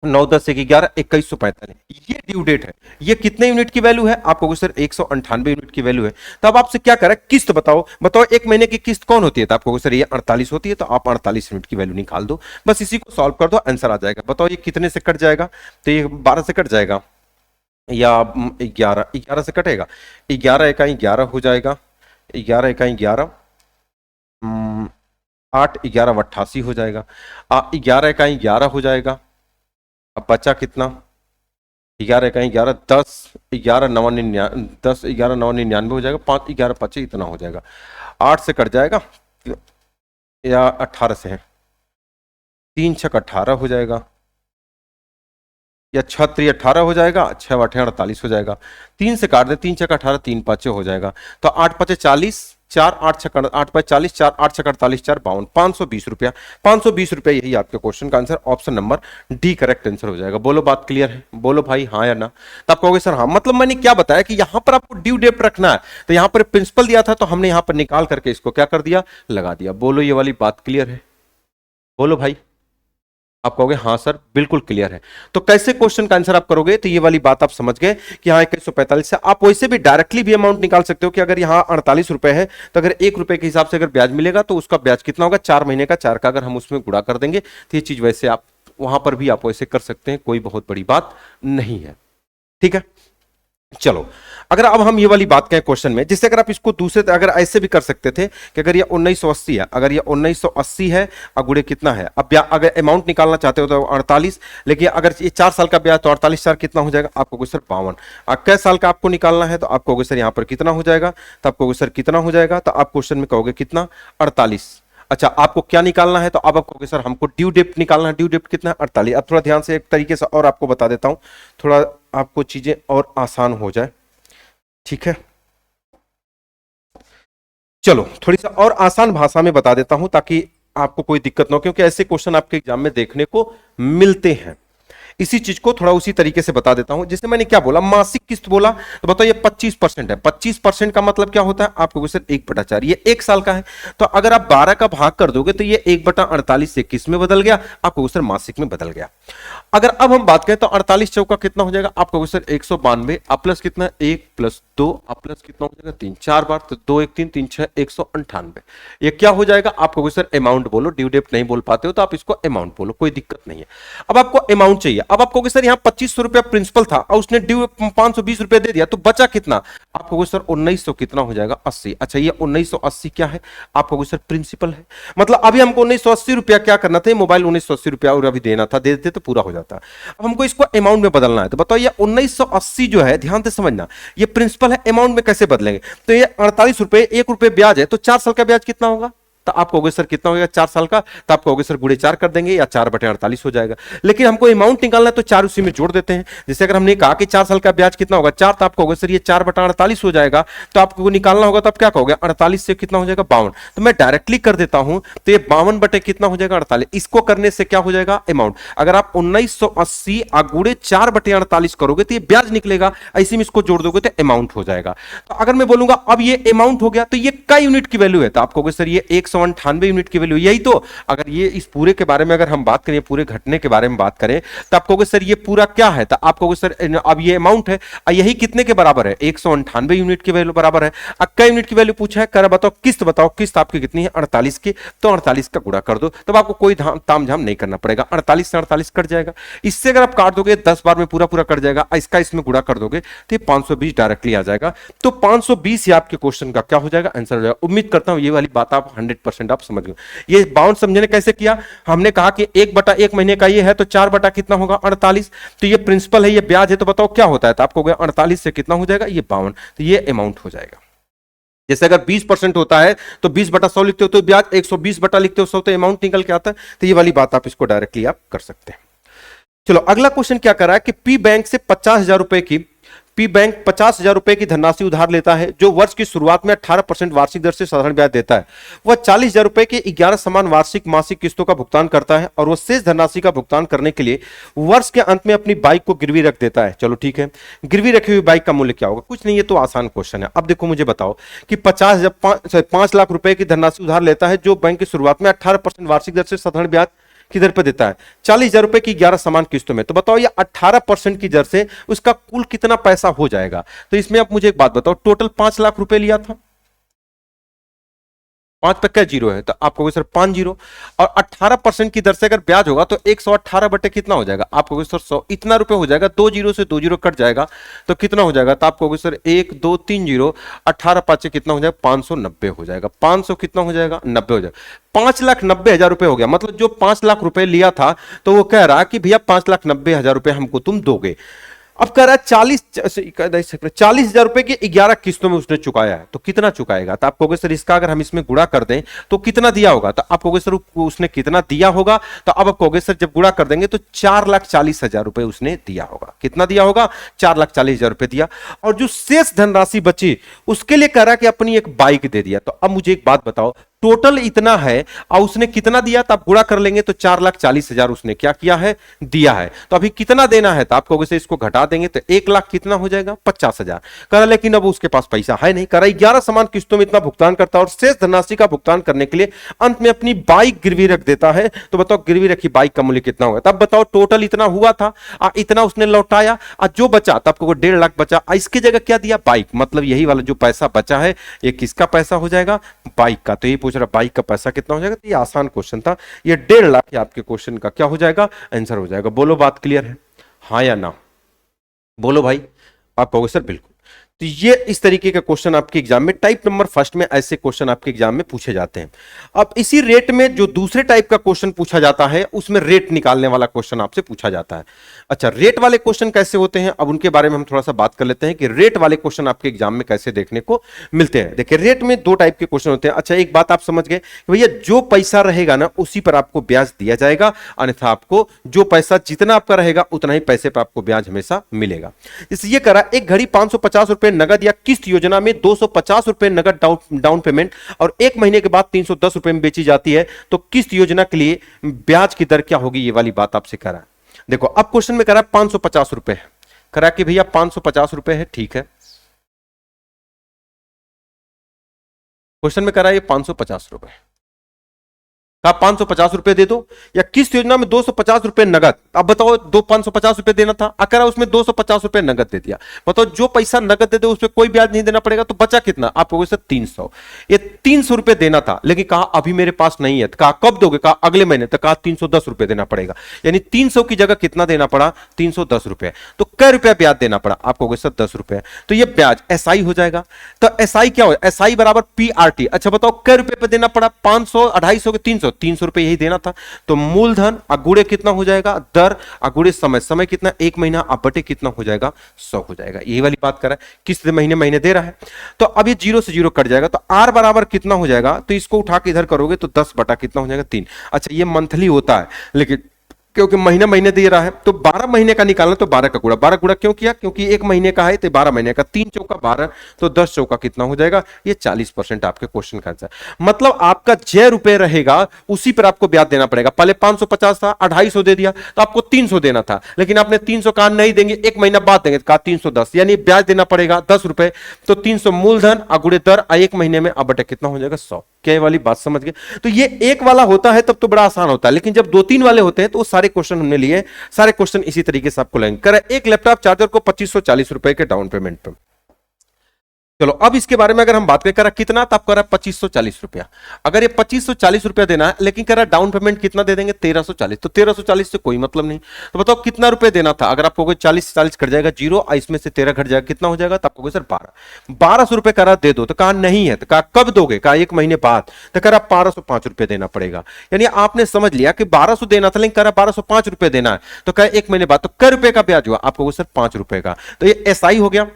9 10 1 11 2145। ये ड्यू डेट है। ये कितने यूनिट की वैल्यू है, आप कहोगे सर 198 यूनिट की वैल्यू है। तो अब आपसे क्या करें, किस्त बताओ, बताओ 1 महीने की किस्त कौन होती है, तो आप कहोगे सर ये 48 होती है, तो आप 48 यूनिट की वैल्यू निकाल दो, बस इसी को सॉल्व कर दो, आंसर आ जाएगा। बताओ ये कितने से कट जाएगा, तो ये 12 से कट जाएगा, या 11 से कटेगा, 11 इकाई 11 हो जाएगा, 11 इकाई 11, 8 11 88 हो जाएगा। 11 का 11 हो जाएगा। अब बचा कितना? 11 का 11 10 11 9 10 11 9 99 हो जाएगा। 5 11 5 इतना हो जाएगा। 8 से कट जाएगा या 18 से है? 3 छक 18 हो जाएगा या 6 3 18 हो जाएगा। 6 8 48 हो जाएगा। 3 से काट दे, 3 छक 18 3 5 हो जाएगा। तो 8 5 40 4 8 छक 8 5 40 4 8 छक 48 4 52 520 रुपया। 520 रुपया यही आपके क्वेश्चन का answer, option number D correct answer हो जाएगा। बोलो बात क्लियर है? बोलो भाई हाँ या ना। तो आप कहोगे सर हाँ, मतलब मैंने क्या बताया कि यहां पर आपको ड्यू डेट रखना है, तो यहां पर प्रिंसिपल दिया था तो हमने यहां पर निकाल करके इसको क्या कर दिया, लगा दिया। बोलो ये वाली बात क्लियर है? बोलो भाई। आप कहोगे हाँ सर बिल्कुल क्लियर है। तो कैसे क्वेश्चन का आंसर आप करोगे, तो ये वाली बात आप समझ गए कि हाँ 2145 से आप वैसे भी डायरेक्टली भी अमाउंट निकाल सकते हो कि अगर यहाँ 48 रुपए है तो अगर 1 रुपए के हिसाब से अगर ब्याज मिलेगा तो उसका ब्याज कितना होगा, 4 महीने का 4 का अगर हम उसमें गुणा कर देंगे तो ये चीज वैसे आप वहां पर भी आप वैसे कर सकते हैं, कोई बहुत बड़ी बात नहीं है। ठीक है, चलो अगर अब हम ये वाली बात कहें क्वेश्चन में, जिससे अगर आप इसको दूसरे अगर ऐसे भी कर सकते थे कि अगर ये 1980 है, अगर ये 1980 है और गुणे कितना है, अब अगर अमाउंट निकालना चाहते हो तो 48, लेकिन अगर ये 4 साल का ब्याज तो 48 4 कितना हो जाएगा, आपको सर 52। कै साल का आपको निकालना है तो आप कहोगे सर यहाँ पर कितना हो जाएगा, तो आप कहोगे सर कितना हो जाएगा, तो आप क्वेश्चन में कहोगे कितना 48। अच्छा आपको क्या निकालना है, तो अब आप कहोगे सर हमको ड्यू डेट निकालना है, ड्यू डेट कितना है 48। अब थोड़ा ध्यान से एक तरीके से और आपको बता देता हूं, थोड़ा आपको चीजें और आसान हो जाए। ठीक है, चलो थोड़ी सा और आसान भाषा में बता देता हूं ताकि आपको कोई दिक्कत ना हो, क्योंकि ऐसे क्वेश्चन आपके एग्जाम में देखने को मिलते हैं। इसी चीज को थोड़ा उसी तरीके से बता देता हूं। जैसे मैंने क्या बोला, मासिक किस्त बोला, तो बताओ ये 25% है। 25% का मतलब क्या होता है, आपको सर 1/4, ये 1 साल का है। तो अगर आप 12 का भाग कर दोगे तो ये 1/48 से किस में बदल गया, आपको सर मासिक में बदल गया। अगर अब हम बात करें तो 48 चौका कितना हो जाएगा, आपको सर 192, अब प्लस कितना 1 + 2, अब प्लस कितना हो जाएगा 3 4 बार, तो 2 1 3 3 6 198। ये क्या हो जाएगा, आपको सर अमाउंट बोलो, ड्यू डेट नहीं बोल पाते हो तो आप इसको अमाउंट बोलो, कोई दिक्कत नहीं है। अब आपको अमाउंट चाहिए, अब आप कहोगे सर यहाँ 2500 रुपया प्रिंसिपल था और उसने ड्यू 520 रुपया दे दिया, तो बचा कितना, आप कहोगे सर 1900 कितना हो जाएगा 80। अच्छा ये 1980 क्या है, आप कहोगे सर प्रिंसिपल है। मतलब अभी हमको 1980 रुपया क्या करना था, मोबाइल 1980 रुपया और अभी देना था, दे देते तो पूरा हो जाता। अब हमको इसको अमाउंट में बदलना है, तो बताओ ये 1980 जो है, ध्यान से समझना, ये प्रिंसिपल है, अमाउंट में कैसे बदलेंगे, तो ये 48 रुपए 1 रुपए ब्याज है, तो 4 साल का ब्याज कितना होगा, तो आप कहोगे सर कितना होगा 4 साल का, तो आप कहोगे सर गुणे 4 कर देंगे या 4/48 हो जाएगा। लेकिन हमको अमाउंट निकालना है तो 4 उसी में जोड़ देते हैं। जैसे अगर हमने कहा कि 4 साल का ब्याज कितना होगा 4, तो आप कहोगे सर ये 4/48 हो जाएगा। तो आपको निकालना होगा तो आप क्या कहोगे 48 से कितना हो जाएगा 52, तो मैं डायरेक्टली कर देता हूं, तो ये 52 बटे कितना हो जाएगा 48। इसको करने से क्या हो जाएगा अमाउंट, अगर आप 1980 गुणे 4/48 करोगे तो ये ब्याज निकलेगा, ऐसे में इसको जोड़ दोगे तो अमाउंट हो जाएगा। तो अगर मैं बोलूंगा अब ये अमाउंट हो गया तो ये कई यूनिट की वैल्यू है, तो आप कहोगे सर ये 198 यूनिट की वैल्यू, यही तो। अगर ये इस पूरे के बारे में अगर हम बात करें, पूरे घटने के बारे में बात करें, तो आप कहोगे सर ये पूरा क्या है, तो आप कहोगे सर अब ये अमाउंट है, यही कितने के बराबर है 198 यूनिट की वैल्यू बराबर है। अब कई यूनिट की वैल्यू पूछा है, कर बताओ किस्त, बताओ किस्त आपकी कितनी है 48 की, तो 48 का गुणा कर दो, तब आपको कोई तामझाम नहीं करना पड़ेगा, 48 से 48 कट जाएगा। इससे अगर आप काट दोगे 10 बार में पूरा पूरा कट जाएगा, इसका इसमें गुणा कर दोगे तो ये 520 डायरेक्टली आ जाएगा। तो 520 ही आपके क्वेश्चन का क्या हो जाएगा आंसर हो जाएगा। उम्मीद करता हूं ये वाली बात आप 100% आप समझ गए। ये बाउंड समझने कैसे किया, हमने कहा कि 1/1 महीने का ये है तो 4 बटा कितना होगा 48, तो ये प्रिंसिपल है, ये ब्याज है, तो बताओ क्या होता है, तो आपको 48 से कितना हो जाएगा ये 52, तो ये अमाउंट हो जाएगा। जैसे अगर 20% होता है तो 20/100 लिखते हो तो ब्याज, 120 लिखते हो 100 तो अमाउंट निकल के आता है। तो ये वाली बात आप इसको डायरेक्टली आप कर सकते हैं। चलो अगला क्वेश्चन क्या कर रहा है कि पी बैंक से 50,000 रुपए की, पी बैंक 50,000 रुपए की धनराशि उधार लेता है, जो वर्ष की शुरुआत में 18% वार्षिक दर से साधारण ब्याज देता है। वह 40,000 रुपए के 11 समान वार्षिक मासिक किस्तों का भुगतान करता है और वह शेष धनराशि का भुगतान करने के लिए वर्ष के अंत में अपनी बाइक को गिरवी रख देता है। चलो ठीक है, गिरवी रखी हुई बाइक का मूल्य क्या होगा, कुछ नहीं, ये तो आसान क्वेश्चन है। अब देखो मुझे बताओ कि 5 लाख रुपए की धनराशि उधार लेता है, जो बैंक की शुरुआत में 18% वार्षिक दर से साधारण ब्याज किधर पे देता है 40,000 रुपए की 11 समान किस्तों में। तो बताओ ये 18% की दर से उसका कुल कितना पैसा हो जाएगा। तो इसमें आप मुझे एक बात बताओ, टोटल 5 लाख रुपए लिया था, पांच पे क्या जीरो है, तो आप कहोगे सर 5 जीरो। और 18% की दर से अगर ब्याज होगा तो 118 बटे कितना हो जाएगा, आप कहोगे सर 100, इतना रुपए हो जाएगा। 2 जीरो से 2 जीरो कट जाएगा तो कितना हो जाएगा, तो आप कहोगे सर 1 2 3 जीरो, 18 पांच कितना हो जाएगा, 590 हो जाएगा। 500 कितना हो जाएगा, 90 हो जाएगा। 5,90,000 रुपए हो गया। मतलब जो 5 लाख रुपए लिया था तो वो कह रहा कि भैया 5,90,000 रुपए हमको तुम दोगे। अब कह रहा है 40,000 रुपए की 11 किस्तों में उसने चुकाया है, तो कितना चुकाएगा, तो आप कहोगे सर इसका अगर हम इसमें गुणा कर दें तो कितना दिया होगा, तो आप कहोगे सर उसने कितना दिया होगा, तो अब आप कहोगे सर जब गुणा कर देंगे तो 4,40,000 रुपए उसने दिया होगा। कितना दिया होगा, 4,40,000 रुपए दिया। और जो शेष धनराशि बची उसके लिए कह रहा है कि अपनी एक बाइक दे दिया। तो अब मुझे एक बात बताओ, टोटल इतना है और उसने कितना दिया, तो आप गुणा कर लेंगे तो 4,40,000 उसने क्या किया है, दिया है। तो अभी कितना देना है, तो आप कहोगे से इसको घटा देंगे तो 1,00,000 कितना हो जाएगा, 50,000। कह रहा लेकिन अब उसके पास पैसा है नहीं। कह रहा 11 समान किस्तों में इतना भुगतान करता है और शेष धनराशि का भुगतान करने के लिए अंत में अपनी बाइक गिरवी रख देता है। तो बताओ गिरवी रखी बाइक का मूल्य कितना होगा, तब बताओ टोटल इतना हुआ था, इतना उसने लौटाया, जो बचा तब आपको 1.5 लाख बचा, इसकी जगह क्या दिया, बाइक। मतलब यही वाला जो पैसा बचा है ये किसका पैसा हो जाएगा, बाइक का। तो ये पूछ रहा बाइक का पैसा कितना हो जाएगा, तो ये आसान क्वेश्चन था। ये 1.5 लाख आपके क्वेश्चन का क्या हो जाएगा, आंसर हो जाएगा। बोलो बात क्लियर है, हाँ या ना, बोलो भाई। आप कहोगे सर बिल्कुल। तो ये इस तरीके का क्वेश्चन आपके एग्जाम में टाइप नंबर फर्स्ट में ऐसे क्वेश्चन आपके एग्जाम में पूछे जाते हैं। अब इसी रेट में जो दूसरे टाइप का क्वेश्चन पूछा जाता है उसमें रेट निकालने वाला क्वेश्चन आपसे पूछा जाता है। अच्छा, रेट वाले क्वेश्चन कैसे होते हैं, अब उनके बारे में हम थोड़ा सा बात कर लेते हैं कि रेट वाले क्वेश्चन आपके एग्जाम में कैसे देखने को मिलते हैं। देखिए रेट में 2 टाइप के क्वेश्चन होते हैं। अच्छा, एक बात आप समझ गए कि भैया जो पैसा रहेगा ना उसी पर आपको ब्याज दिया जाएगा, अन्यथा आपको जो पैसा जितना आपका रहेगा उतना ही पैसे पर आपको ब्याज हमेशा मिलेगा। इसलिए ये करा एक घड़ी 550 रुपए नगद या किस्त योजना में 250 रुपए नगद डाउन पेमेंट और 1 महीने के बाद 310 रुपए में बेची जाती है, तो किस्त योजना के लिए ब्याज की दर क्या होगी, ये वाली बात आपसे करा। देखो अब क्वेश्चन में करा 550 रुपए, करा कि भैया 550 रुपए है, ठीक है। क्वेश्चन में करा ये 550 रुपए, आप 550 रुपए दे दो, या किस्त योजना में 250 रुपए नगद। अब बताओ 550 रुपए देना था, अगर उसमें 250 रुपए नगद दे दिया। बताओ जो पैसा नगद दे दो उस पर कोई ब्याज नहीं देना पड़ेगा, तो बचा कितना, आप कहोगे सर 300। ये 300 रुपए देना था, लेकिन कहा अभी मेरे पास नहीं है, तो कहा कब दोगे, कहा अगले महीने, तो कहा 310 रुपए देना पड़ेगा। यानी 300 की जगह कितना देना पड़ा, 310 रुपए। तो कै रुपया ब्याज देना पड़ा, आप कहोगे सर 10 रुपए। तो ये ब्याज एसआई हो जाएगा। तो एसआई क्या हो, एसआई बराबर पीआरटी। अच्छा बताओ कै रुपए पे देना पड़ा, 500, 250 के 300 रुपए यही देना था। तो मूलधन अगुड़े कितना हो जाएगा, दर अगुड़े समय, समय कितना 1 महीना, अब बटे कितना हो जाएगा, 100 हो जाएगा। यही वाली बात कर रहा है, किस महीने महीने दे रहा है। तो अब ये 0 से 0 कट जाएगा, तो आर बराबर कितना हो जाएगा, तो इसको उठा के इधर करोगे तो 10 बटा कितना हो जाएगा, 3। अच्छा ये मंथली होता है, लेकिन क्योंकि महीना महीने दे रहा है तो 12 महीने का निकालना, तो 12 का गुणा। 12 गुणा क्यों किया, क्योंकि 1 महीने का है तो 12 महीने का, 3 चौका 12, तो 10 चौका कितना हो जाएगा, ये 40% आपके क्वेश्चन का आंसर। मतलब आपका 6 रुपए रहेगा उसी पर आपको ब्याज देना पड़ेगा। पहले 550 था, 250 दे दिया तो आपको 300 देना था, लेकिन आपने 300 कहा नहीं देंगे, 1 महीना बाद देंगे, कहा 310, यानी ब्याज देना पड़ेगा 10 रुपए। तो 300 मूलधन अगुड़े दर 1 महीने में, अब बटे कितना हो जाएगा, 100। क्या वाली बात समझ गए। तो ये एक वाला होता है तब तो बड़ा आसान होता है, लेकिन जब 2-3 वाले होते हैं तो सारे क्वेश्चन हमने लिए, सारे क्वेश्चन इसी तरीके से आपको लेंगे। करें एक लैपटॉप चार्जर को 2540 रुपए के डाउन पेमेंट पे। चलो अब इसके बारे में अगर हम बात करें कितना, तो आप कह रहा है 2540 रुपया। अगर ये 2540 रुपया देना है, लेकिन कह रहा है डाउन पेमेंट कितना दे देंगे, 1340, तो 1340 से कोई मतलब नहीं। तो बताओ कितना रुपए देना था, अगर आपको 40 कट जाएगा 0, इसमें से 13 घट जाएगा, कितना हो जाएगा, तो आपको सर 1200 रुपए कह रहा दे दो, तो कहा नहीं है, तो कहा कब दोगे, कहा 1 महीने बाद, तो कह रहा 1205 रुपए देना पड़ेगा। यानी आपने समझ लिया कि 1200 देना था, लेकिन कह रहा 1205 रुपए देना है, तो कहा 1 महीने बाद, तो कै रुपए का ब्याज हुआ, आपको सर 5 रुपए का। तो ये एसआई हो गया।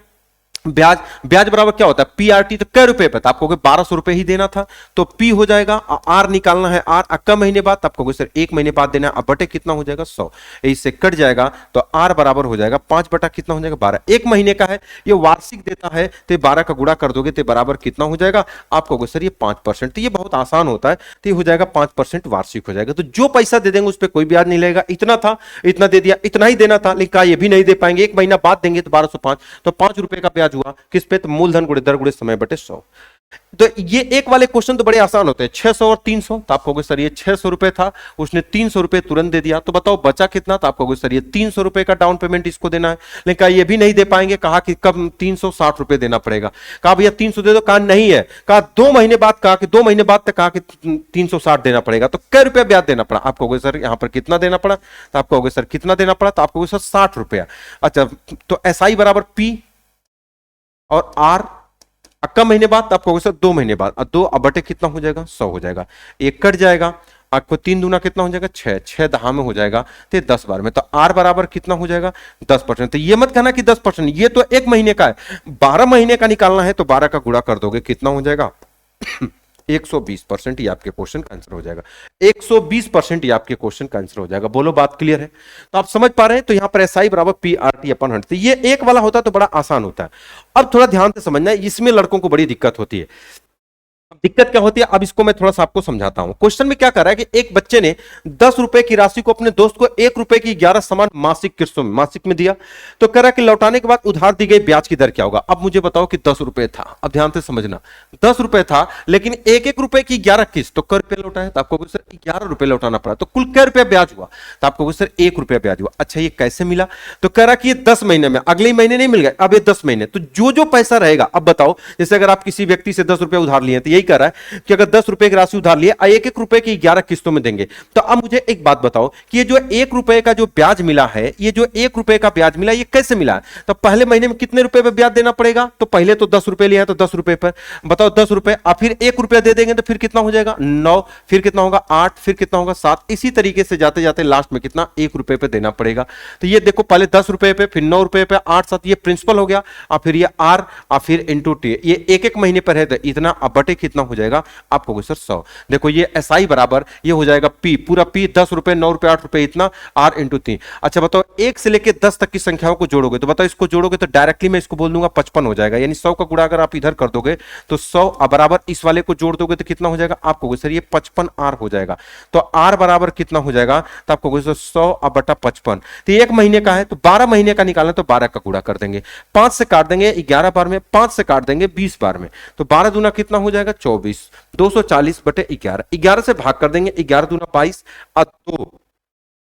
ब्याज, ब्याज बराबर क्या होता है, पीआरटी, तो कै रुपए पे, तो आपको 1200 रुपए ही देना था, तो पी हो जाएगा। आर निकालना है, आर अक्का महीने बाद, आपको सर 1 महीने बाद देना है, अब बटे कितना हो जाएगा, 100। इससे कट जाएगा तो आर बराबर हो जाएगा 5 बटा कितना हो जाएगा, 12। 1 महीने का है, ये वार्षिक देता है, तो 12 का गुणा कर दोगे तो बराबर कितना हो जाएगा, आपको सर ये 5%। तो ये बहुत आसान होता है, तो ये हो जाएगा 5% वार्षिक हो जाएगा। तो जो पैसा दे देंगे उस पर कोई ब्याज नहीं लगेगा। इतना था, इतना दे दिया, इतना ही देना था, लेकिन ये भी नहीं दे पाएंगे, 1 महीना बाद देंगे तो 1205, तो 5 रुपए का ब्याज हुआ किस पे, तो मूलधन गुणे दर गुणे समय बटे 100। तो ये एक वाले क्वेश्चन तो बड़े आसान होते हैं, 600 और 300, तो आप कहोगे सर ये 600 रुपए था, उसने 300 रुपए तुरंत दे दिया, तो बताओ बचा कितना, तो आप कहोगे सर ये 300 रुपए का डाउन पेमेंट इसको देना है। लेकिन कहा ये भी नहीं दे पाएंगे, कहा कि कब 360 रुपए देना पड़ेगा। कहा भैया 300 दे दो, कहा नहीं है, कहा 2 महीने बाद, कहा कि 2 महीने बाद तक, कहा कि 360 देना पड़ेगा, तो कै रुपया ब्याज देना पड़ा। आप कहोगे सर यहां पर कितना देना पड़ा, तो आप कहोगे सर कितना देना पड़ा, तो आप कहोगे सर 60 रुपया। अच्छा, तो SI बराबर P और R, कम महीने बाद आप कहोगे सर 2 महीने बाद, 2 अब बटे कितना हो जाएगा, 100 हो जाएगा, एक कट जाएगा, आपको 3 दूना कितना हो जाएगा, 6, 6 दहा में हो जाएगा, तो 10 बार में, तो R बराबर कितना हो जाएगा, 10%। तो ये मत कहना कि 10%, ये तो 1 महीने का है, 12 महीने का निकालना है तो 12 का गुणा कर दोगे, कितना हो जाएगा 120%। ये आपके क्वेश्चन का आंसर हो जाएगा, 120% ये आपके क्वेश्चन का आंसर हो जाएगा। बोलो बात क्लियर है, तो आप समझ पा रहे हैं। तो यहां पर SI बराबर PRT अपन 100, ये एक वाला होता तो बड़ा आसान होता है। अब थोड़ा ध्यान से समझना है, इसमें लड़कों को बड़ी दिक्कत होती है। दिक्कत क्या होती है, अब इसको मैं थोड़ा सा आपको समझाता हूं। क्वेश्चन में क्या कर रहा है कि एक बच्चे ने 10 रुपए की राशि को अपने दोस्त को 1 रुपए की 11 समान मासिक किस्तों में, मासिक में दिया, तो कह रहा है कि लौटाने के बाद उधार दी गई ब्याज की दर क्या होगा। अब मुझे बताओ कि 10 रुपए था, अब ध्यान से समझना, 10 रुपए था, लेकिन 1-1 रुपए की 11 किस्त, तो कै रुपए लौटा है, तो आपको सर 11 रुपए लौटाना पड़ा, तो कुल कै रुपया ब्याज हुआ, तो आपको सर 1 रुपया ब्याज हुआ। अच्छा ये कैसे मिला, तो कह रहा कि ये 10 महीने में, अगले महीने नहीं मिल गए, अब ये 10 महीने, तो जो जो पैसा रहेगा, अब बताओ जैसे अगर आप किसी व्यक्ति से 10 रुपए उधार लिए, तो यही कह रहा है कि अगर 10 रुपए की राशि उधार लिए, 1-1 रुपए की 11 किस्तों में देंगे। तो अब मुझे एक बात बताओ कि ये जो 1 रुपए का जो ब्याज मिला है, ये जो 1 रुपए का ब्याज मिला, ये कैसे मिला है। तो पहले महीने में कितने रुपए पे ब्याज देना पड़ेगा, तो पहले तो 10 रुपए लिया, तो 10 रुपए पर बताओ 10 रुपए, अब फिर 1 रुपया दे देंगे तो फिर कितना हो जाएगा 9, फिर कितना होगा 8, फिर कितना होगा 7, इसी तरीके से जाते जाते लास्ट में कितना 1 रुपए पे देना पड़ेगा। तो ये देखो पहले 10 रुपए पे, फिर 9 रुपए पे, 8, 7, ये प्रिंसिपल हो गया, और फिर ये R, और फिर इंटू T, ये 1-1 महीने पर है, तो इतना, अब बटे कितना हो जाएगा आपको सर 100। देखो ये SI बराबर ये हो जाएगा P, पूरा P 10 रुपए, 9 रुपए, 8 रुपए, इतना R इंटू 3। अच्छा बताओ 1 से लेके 10 तक की संख्याओं को जोड़ोगे, तो बताओ इसको जोड़ोगे तो डायरेक्टली मैं इसको बोल दूंगा 55 हो जाएगा, यानी 100 का गुणा अगर आप इधर कर दोगे तो 100 बराबर इस वाले को जोड़ दोगे तो कितना हो जाएगा आपको सर ये 55R हो जाएगा। तो R बराबर कितना हो जाएगा, तो आपको 100 बटा 55, तो 1 महीने का है, तो 12 महीने का निकालना, तो 12 का गुणा कर देंगे, 5 से काट देंगे 11 बार में, 5 से काट देंगे 20 बार में, तो 12 दूना कितना हो जाएगा 24, 240 बटे 11, 11 से भाग कर देंगे, 11 दूना 22, तो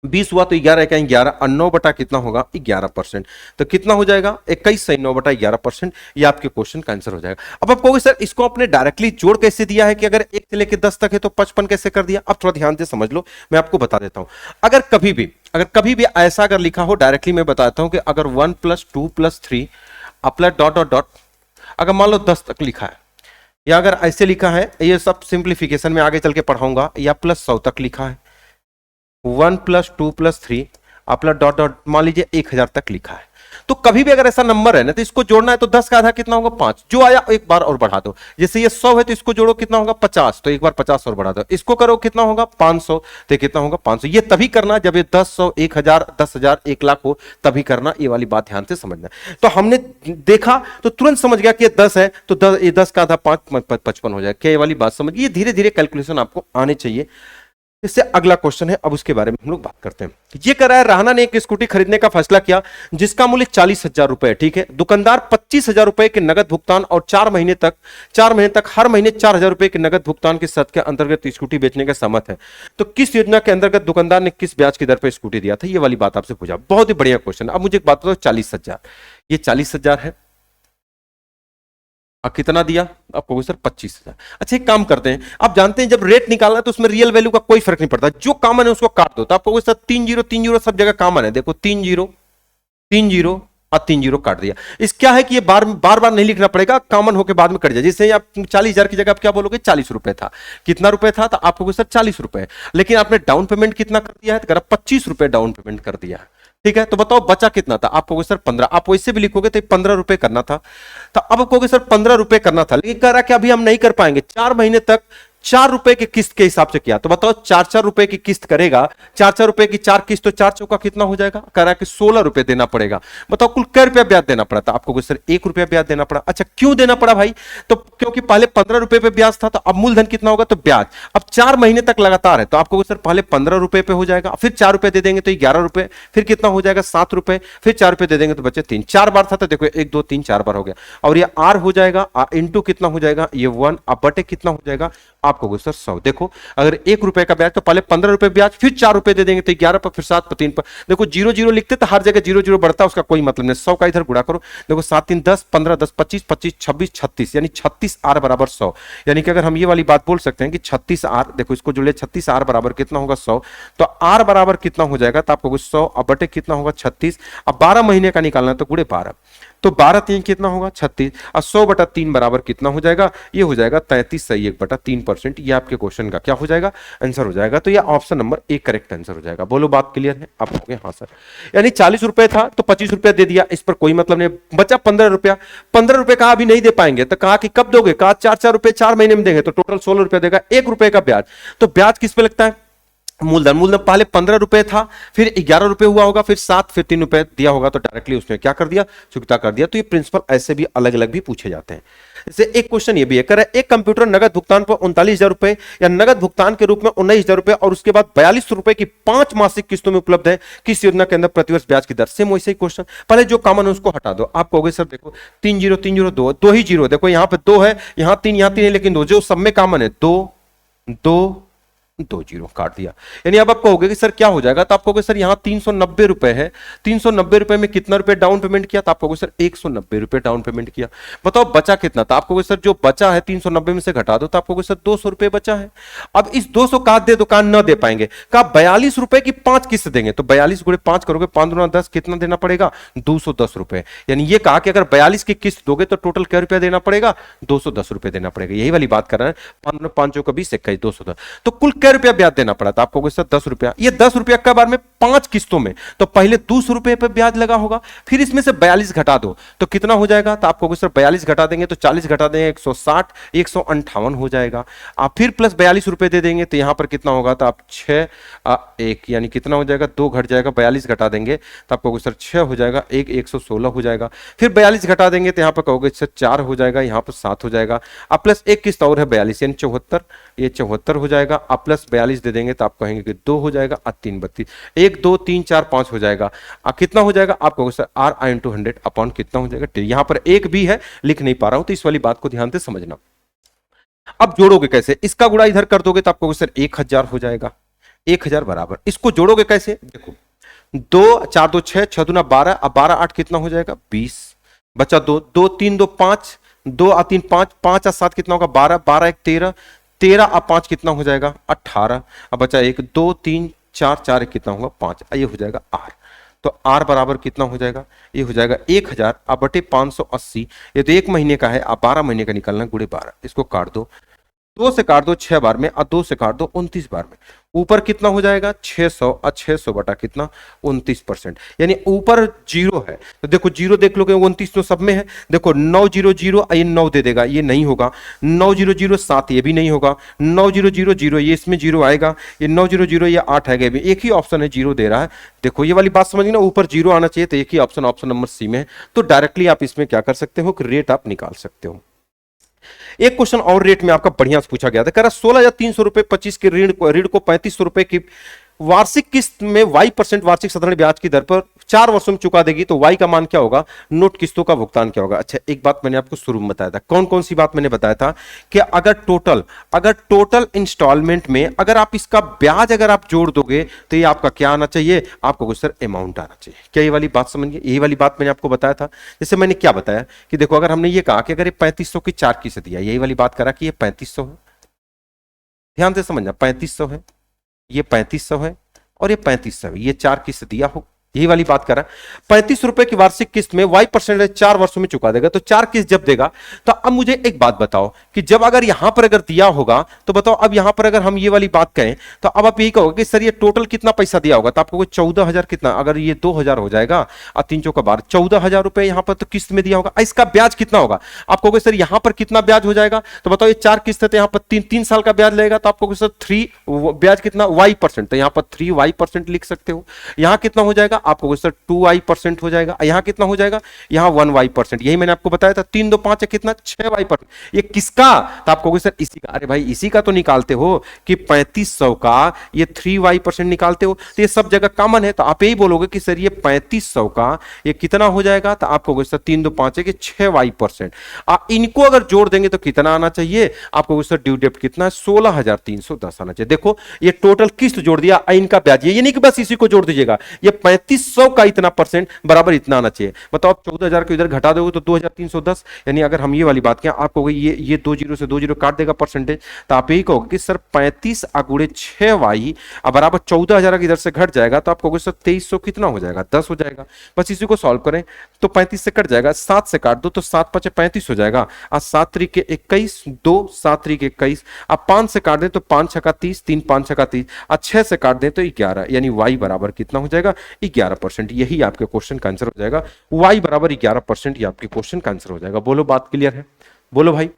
20 हुआ, तो 11 का 11, और 9 बटा कितना होगा 11%, तो कितना हो जाएगा 21 से 9 बटा 11%। ये आपके क्वेश्चन का आंसर हो जाएगा। अब आप कहोगे सर इसको आपने डायरेक्टली जोड़ कैसे दिया है कि अगर 1 से लेकर 10 तक है तो 55 कैसे कर दिया। अब थोड़ा ध्यान से समझ लो, मैं आपको बता देता हूं। अगर कभी भी ऐसा अगर लिखा हो, डायरेक्टली मैं बताता हूं कि अगर 1 + 2 + 3 अपना डॉट डॉट डॉट, अगर मान लो 10 तक लिखा है, या अगर ऐसे लिखा है, ये सब सिंप्लीफिकेशन में आगे चल के पढ़ाऊंगा, या +100 तक लिखा है, 1 + 2 + 3 अपना डॉट डॉट, मान लीजिए 1000 तक लिखा है, तो कभी भी अगर ऐसा नंबर है ना, तो इसको जोड़ना है, तो 10 का आधा कितना होगा 5, जो आया एक बार और बढ़ा दो। जैसे ये 100 है तो इसको जोड़ो कितना होगा 50, तो एक बार 50 और बढ़ा दो, इसको करो कितना होगा 500, तो कितना होगा 500। ये तभी करना जब ये 10, 100, 1000, 10,000, 1 लाख हो, तभी करना। ये वाली बात ध्यान से समझना। तो हमने देखा तो तुरंत समझ गया कि ये 10 है, तो 10 का आधा 5 55 हो जाएगा। क्या ये वाली बात समझ गई। ये धीरे धीरे कैलकुलेशन आपको आने चाहिए। इससे अगला क्वेश्चन है, अब उसके बारे में हम लोग बात करते हैं। ये कह रहा है राहना ने एक स्कूटी खरीदने का फैसला किया जिसका मूल्य 40,000 रुपए है, ठीक है। दुकानदार 25,000 रुपए के नगद भुगतान और 4 महीने तक हर महीने 4,000 रुपए के नगद भुगतान के शर्त के अंतर्गत स्कूटी बेचने का सहमत है। तो किस योजना के अंतर्गत दुकानदार ने किस ब्याज की दर पर स्कूटी दिया था, ये वाली बात आपसे पूछा। बहुत ही बढ़िया क्वेश्चन। अब मुझे एक बात बताओ, 40,000, ये 40,000 है, कितना दिया आपको सर 25,000। अच्छा एक काम करते हैं, आप जानते हैं जब रेट निकालना है तो उसमें रियल वैल्यू का कोई फर्क नहीं पड़ता, जो कॉमन है उसको काट दो। तो आपको सर 3 0 3 0 सब जगह कॉमन है, देखो 3 0 3 0 और 3 0 काट दिया। इस क्या है कि ये बार बार नहीं लिखना पड़ेगा, कॉमन होकर बाद में कट जाए। जैसे आप 40,000 की जगह आप क्या बोलोगे 40 रुपए था, कितना रुपए था, तो आपको सर 40 रुपए, लेकिन आपने डाउन पेमेंट कितना कर दिया है, तो 25 रुपए डाउन पेमेंट कर दिया है, ठीक है। तो बताओ बचा कितना था, आप कहोगे सर 15, आप वैसे भी लिखोगे तो 15 रुपए करना था। तो अब कहोगे सर 15 रुपए करना था, लेकिन कह रहा कि अभी हम नहीं कर पाएंगे, 4 महीने तक ₹4 की किस्त के हिसाब से किया, तो बताओ 4-4 रुपए की किस्त करेगा, 4-4 रुपए की 4 किस्त, तो 4 चौका कितना हो जाएगा, करा के ₹16 देना पड़ेगा। बताओ कुल कै रुपया ब्याज देना पड़ा था आपको, सर ₹1 ब्याज देना पड़ा। अच्छा क्यों देना पड़ा भाई, तो क्योंकि पहले ₹15 पे ब्याज था, तो अब मूलधन कितना होगा, तो ब्याज अब 4 महीने तक लगातार है, तो आपको सर पहले ₹15 पे हो जाएगा, फिर ₹4 दे देंगे तो ₹11, फिर कितना हो जाएगा ₹7, फिर ₹4 दे देंगे तो बचे 3, 4 बार था, तो देखो 1 2 3 4 बार हो गया। और ये आर हो जाएगा, इंटू कितना हो जाएगा, ये 1, अब बटे कितना हो जाएगा आपको सर 100। देखो अगर ₹1 का ब्याज, तो पहले ₹15 ब्याज, फिर ₹4 दे देंगे तो 11 पर, फिर 7 पर, 3 पर। देखो 0 0 लिखते तो हर जगह 0 0 बढ़ता है, उसका कोई मतलब नहीं। 100 का इधर गुणा करो, देखो 7 3 10, 15 10 25 25 26 36, यानी 36R बराबर 100। यानी कि अगर हम ये वाली बात बोल सकते हैं कि 36R, देखो इसको जो ले 36R बराबर कितना होगा 100, तो R बराबर कितना हो जाएगा, तो आपको 100 अब बटे कितना होगा 36। अब 12 महीने का निकालना है तो गुणे 12, तो 12 3 कितना होगा 36, और 100/3 बराबर कितना हो जाएगा, ये हो जाएगा 33 सही 1/3%। ये आपके क्वेश्चन का क्या हो जाएगा, आंसर हो जाएगा। तो ये option number A correct answer हो जाएगा। बोलो बात क्लियर है आप लोगों के, हाँ सर। यानी ₹40 था तो ₹25 दे दिया, इस पर कोई मतलब नहीं, बचा ₹15। ₹15 कहा अभी नहीं दे पाएंगे, तो कहा कि कब दोगे, कहा 4-4 रुपए 4 महीने में देंगे, तो टोटल ₹16 देगा, ₹1 का ब्याज। तो ब्याज किस पे लगता है, मूलधन। मूलधन पहले ₹15 था, फिर ₹11 हुआ होगा, फिर 7, फिर ₹3 दिया होगा, तो डायरेक्टली उसने क्या कर दिया, चुकता कर दिया। तो ये प्रिंसिपल ऐसे भी अलग अलग भी पूछे जाते हैं। जैसे एक क्वेश्चन ये भी है, कर एक कंप्यूटर नगद भुगतान पर ₹39,000 या नगद भुगतान के रूप में ₹19,000 और उसके बाद ₹42 की 5 मासिक किस्तों में उपलब्ध है, किस योजना के अंदर प्रतिवर्ष ब्याज की दर। सेम वैसे ही क्वेश्चन, पहले जो कॉमन है उसको हटा दो। आप कहोगे सर देखो 3 0 3 0 2 ही जीरो, देखो यहाँ पे 2 है, यहाँ 3, यहाँ 3 है, लेकिन 2 जो सब में कॉमन है, 2 2 2 जीरो काट दिया। यानी अब आप कहोगे कि सर क्या हो जाएगा, तो आप कहोगे सर यहाँ ₹390 है, ₹390 में कितना रुपए डाउन पेमेंट किया, तो आप कहोगे सर ₹190 डाउन पेमेंट किया। बताओ बचा कितना, तो आप कहोगे सर जो बचा है 390 में से घटा दो, तो आप कहोगे सर ₹200 बचा है। अब इस 200 का दे दुकान न दे पाएंगे, कहा ₹42 की 5 किस्त देंगे, तो 42 गुणे 5 करोगे, 5 दूना 10, कितना देना पड़ेगा, ₹210। यानी ये कहा कि अगर 42 की किस्त दोगे तो टोटल क्या रुपया देना पड़ेगा, ₹210 देना पड़ेगा। यही वाली बात कर रहे हैं, 5 का 20 21 210, तो कुल क्या रुपया ब्याज देना पड़ा था आपको सर ₹10। ये ₹10 का बार में 5 किस्तों में, तो पहले ₹200 पे ब्याज लगा होगा, फिर इसमें से 42 घटा दो तो कितना हो जाएगा, तो आपको सर 42 घटा देंगे तो 40 घटा देंगे 160, 158 हो जाएगा। आप फिर प्लस ₹42 दे देंगे तो यहां पर कितना होगा, तो आप 6 1 यानी कितना हो जाएगा, 2 घट जाएगा, 42 घटा देंगे तो आपको सर 6 हो जाएगा, 116 हो जाएगा। फिर 42 घटा देंगे तो यहां पर कहोगे सर 4 हो जाएगा, यहां पर 7 हो जाएगा। अब प्लस एक किस्त और है 42 यानी 74, ये 74 हो जाएगा। अब प्लस 42 दे देंगे तो आप कहेंगे कि 2 हो जाएगा, 3 32, 1 2 3 4 5 हो जाएगा। कितना हो जाएगा, आप कहोगे सर R into 100 अपॉन कितना हो जाएगा, यहां पर एक भी है लिख नहीं पा रहा हूं, तो इस वाली बात को ध्यान से समझना। अब जोड़ोगे कैसे, इसका गुणा इधर कर दोगे तो आप कहोगे सर 1000 हो जाएगा, 1000 बराबर। इसको जोड़ोगे कैसे, देखो 2 4 2 6 6 दूना 12, अब 12 8 कितना हो जाएगा 20, बचा 2 2 3 2 5, 2 और 3 5, 5 और 7 कितना होगा 12, 12 1 13, 13 अब 5 कितना हो जाएगा 18, अब बचा 1 2 3 4 4 1 कितना होगा 5, ये हो जाएगा R। तो R बराबर कितना हो जाएगा, ये हो जाएगा 1000 अब बटे 580, ये तो 1 महीने का है, अब 12 महीने का निकालना, गुणे 12, इसको काट दो, 2 से काट दो 6 बार में और 2 से काट दो 29 बार में। ऊपर कितना हो जाएगा 600 और 600 बटा कितना 29%, यानी ऊपर 0 है, तो देखो 0 देख लोगे 29 तो सब में है। देखो 900 ये 9 दे देगा, ये नहीं होगा। 900 7 ये भी नहीं होगा। 9000 ये इसमें 0 आएगा, ये 900 ये 8 आएगा, भी एक ही ऑप्शन है 0 दे रहा है। देखो ये वाली बात समझ ना, ऊपर 0 आना चाहिए, तो एक ही ऑप्शन, ऑप्शन नंबर सी में है। तो डायरेक्टली आप इसमें क्या कर सकते हो कि रेट आप निकाल सकते हो। एक क्वेश्चन और रेट में आपका बढ़िया से पूछा गया था, कह रहा 16,300 25 के ऋण को 3500 की वार्षिक किस्त में y% वार्षिक साधारण ब्याज की दर पर 4 वर्षों में चुका देगी, तो y का मान क्या होगा, नोट किस्तों का भुगतान क्या होगा। अच्छा एक बात मैंने आपको शुरू में बताया था, कौन कौन सी बात मैंने बताया था कि अगर टोटल इंस्टॉलमेंट में अगर आप इसका ब्याज अगर आप जोड़ दोगे तो ये आपका क्या आना चाहिए, आपको सर अमाउंट आना चाहिए। क्या ये वाली बात समझिए, यही वाली बात मैंने आपको बताया था। जैसे मैंने क्या बताया कि देखो अगर हमने ये कहा कि अगर ये 3500 की 4 किस्त दिया, यही वाली बात करा कि ये 3500 है, ध्यान से समझना 3500 है, ये 3500 है और ये 3500 है, ये 4 किस्त दिया हो, यही वाली बात कर रहा है। 35 रुपए की वार्षिक किस्त में y% 4 वर्षों में चुका देगा, तो 4 किस्त जब देगा, तो अब मुझे एक बात बताओ कि जब अगर यहां पर अगर दिया होगा तो बताओ, अब यहां पर अगर हम ये वाली बात कहें तो अब आप यही कहोगे कि सर ये टोटल कितना पैसा दिया होगा, तो आपको 14,000 कितना, अगर ये 2,000 हो जाएगा और 3 चौका 12, 14,000 रुपए यहां पर तो किस्त में दिया होगा। इसका ब्याज कितना होगा, आप कहोगे सर यहां पर कितना ब्याज हो जाएगा, तो बताओ ये 4 किस्त है तो यहां पर 3 साल का ब्याज लगेगा, तो आपको सर 3 ब्याज कितना y%, तो यहां पर 3y% लिख सकते हो। यहां कितना हो जाएगा, आपको सर 2y% हो जाएगा। यहां कितना हो जाएगा, यहां 1y%, यही मैंने आपको बताया था। 3 2 5 है कितना, 6y%। ये किसका, तो आप कहोगे सर इसी का। अरे भाई इसी का तो निकालते हो कि 3500 का ये 3y% निकालते हो, तो ये सब जगह कॉमन है, तो आप यही बोलोगे कि सर ये 3500 का ये कितना हो जाएगा, तो आप कहोगे सर 3 2 5 है कि 6y%। इनको अगर जोड़ देंगे तो कितना आना चाहिए, आपको सर ड्यू डेट कितना है, 16,310 आना चाहिए। देखो ये टोटल किस्त जोड़ दिया, इनका ब्याज, ये नहीं कि बस इसी को जोड़ दीजिएगा, ये 3500 का इतना परसेंट बराबर इतना आना चाहिए। बताओ आप 14,000 को इधर घटा दोगे तो 2,310, यानी अगर हम ये वाली बात करें, आप कहोगे ये 2 जीरो से 2 जीरो काट देगा परसेंटेज, तो आप यही कहोगे कि सर 35 गुणे 6y बराबर 14,000 की इधर से घट जाएगा, तो आप कहोगे सर 2300 कितना हो जाएगा, 10 हो जाएगा। बस इसी को सॉल्व करें तो 35 से कट जाएगा, 7 से काट दो तो 7 5 35 हो जाएगा, और 7 3 21, 2 7 3 21, अब 5 से काट दें तो 5 6 30, 3 5 6 30, और 6 से काट दें तो 11, यानी y बराबर कितना हो जाएगा, 11%। यही आपके क्वेश्चन का आंसर हो जाएगा, y बराबर 11%, ये आपके क्वेश्चन का आंसर हो जाएगा। बोलो बात क्लियर है, बोलो भाई,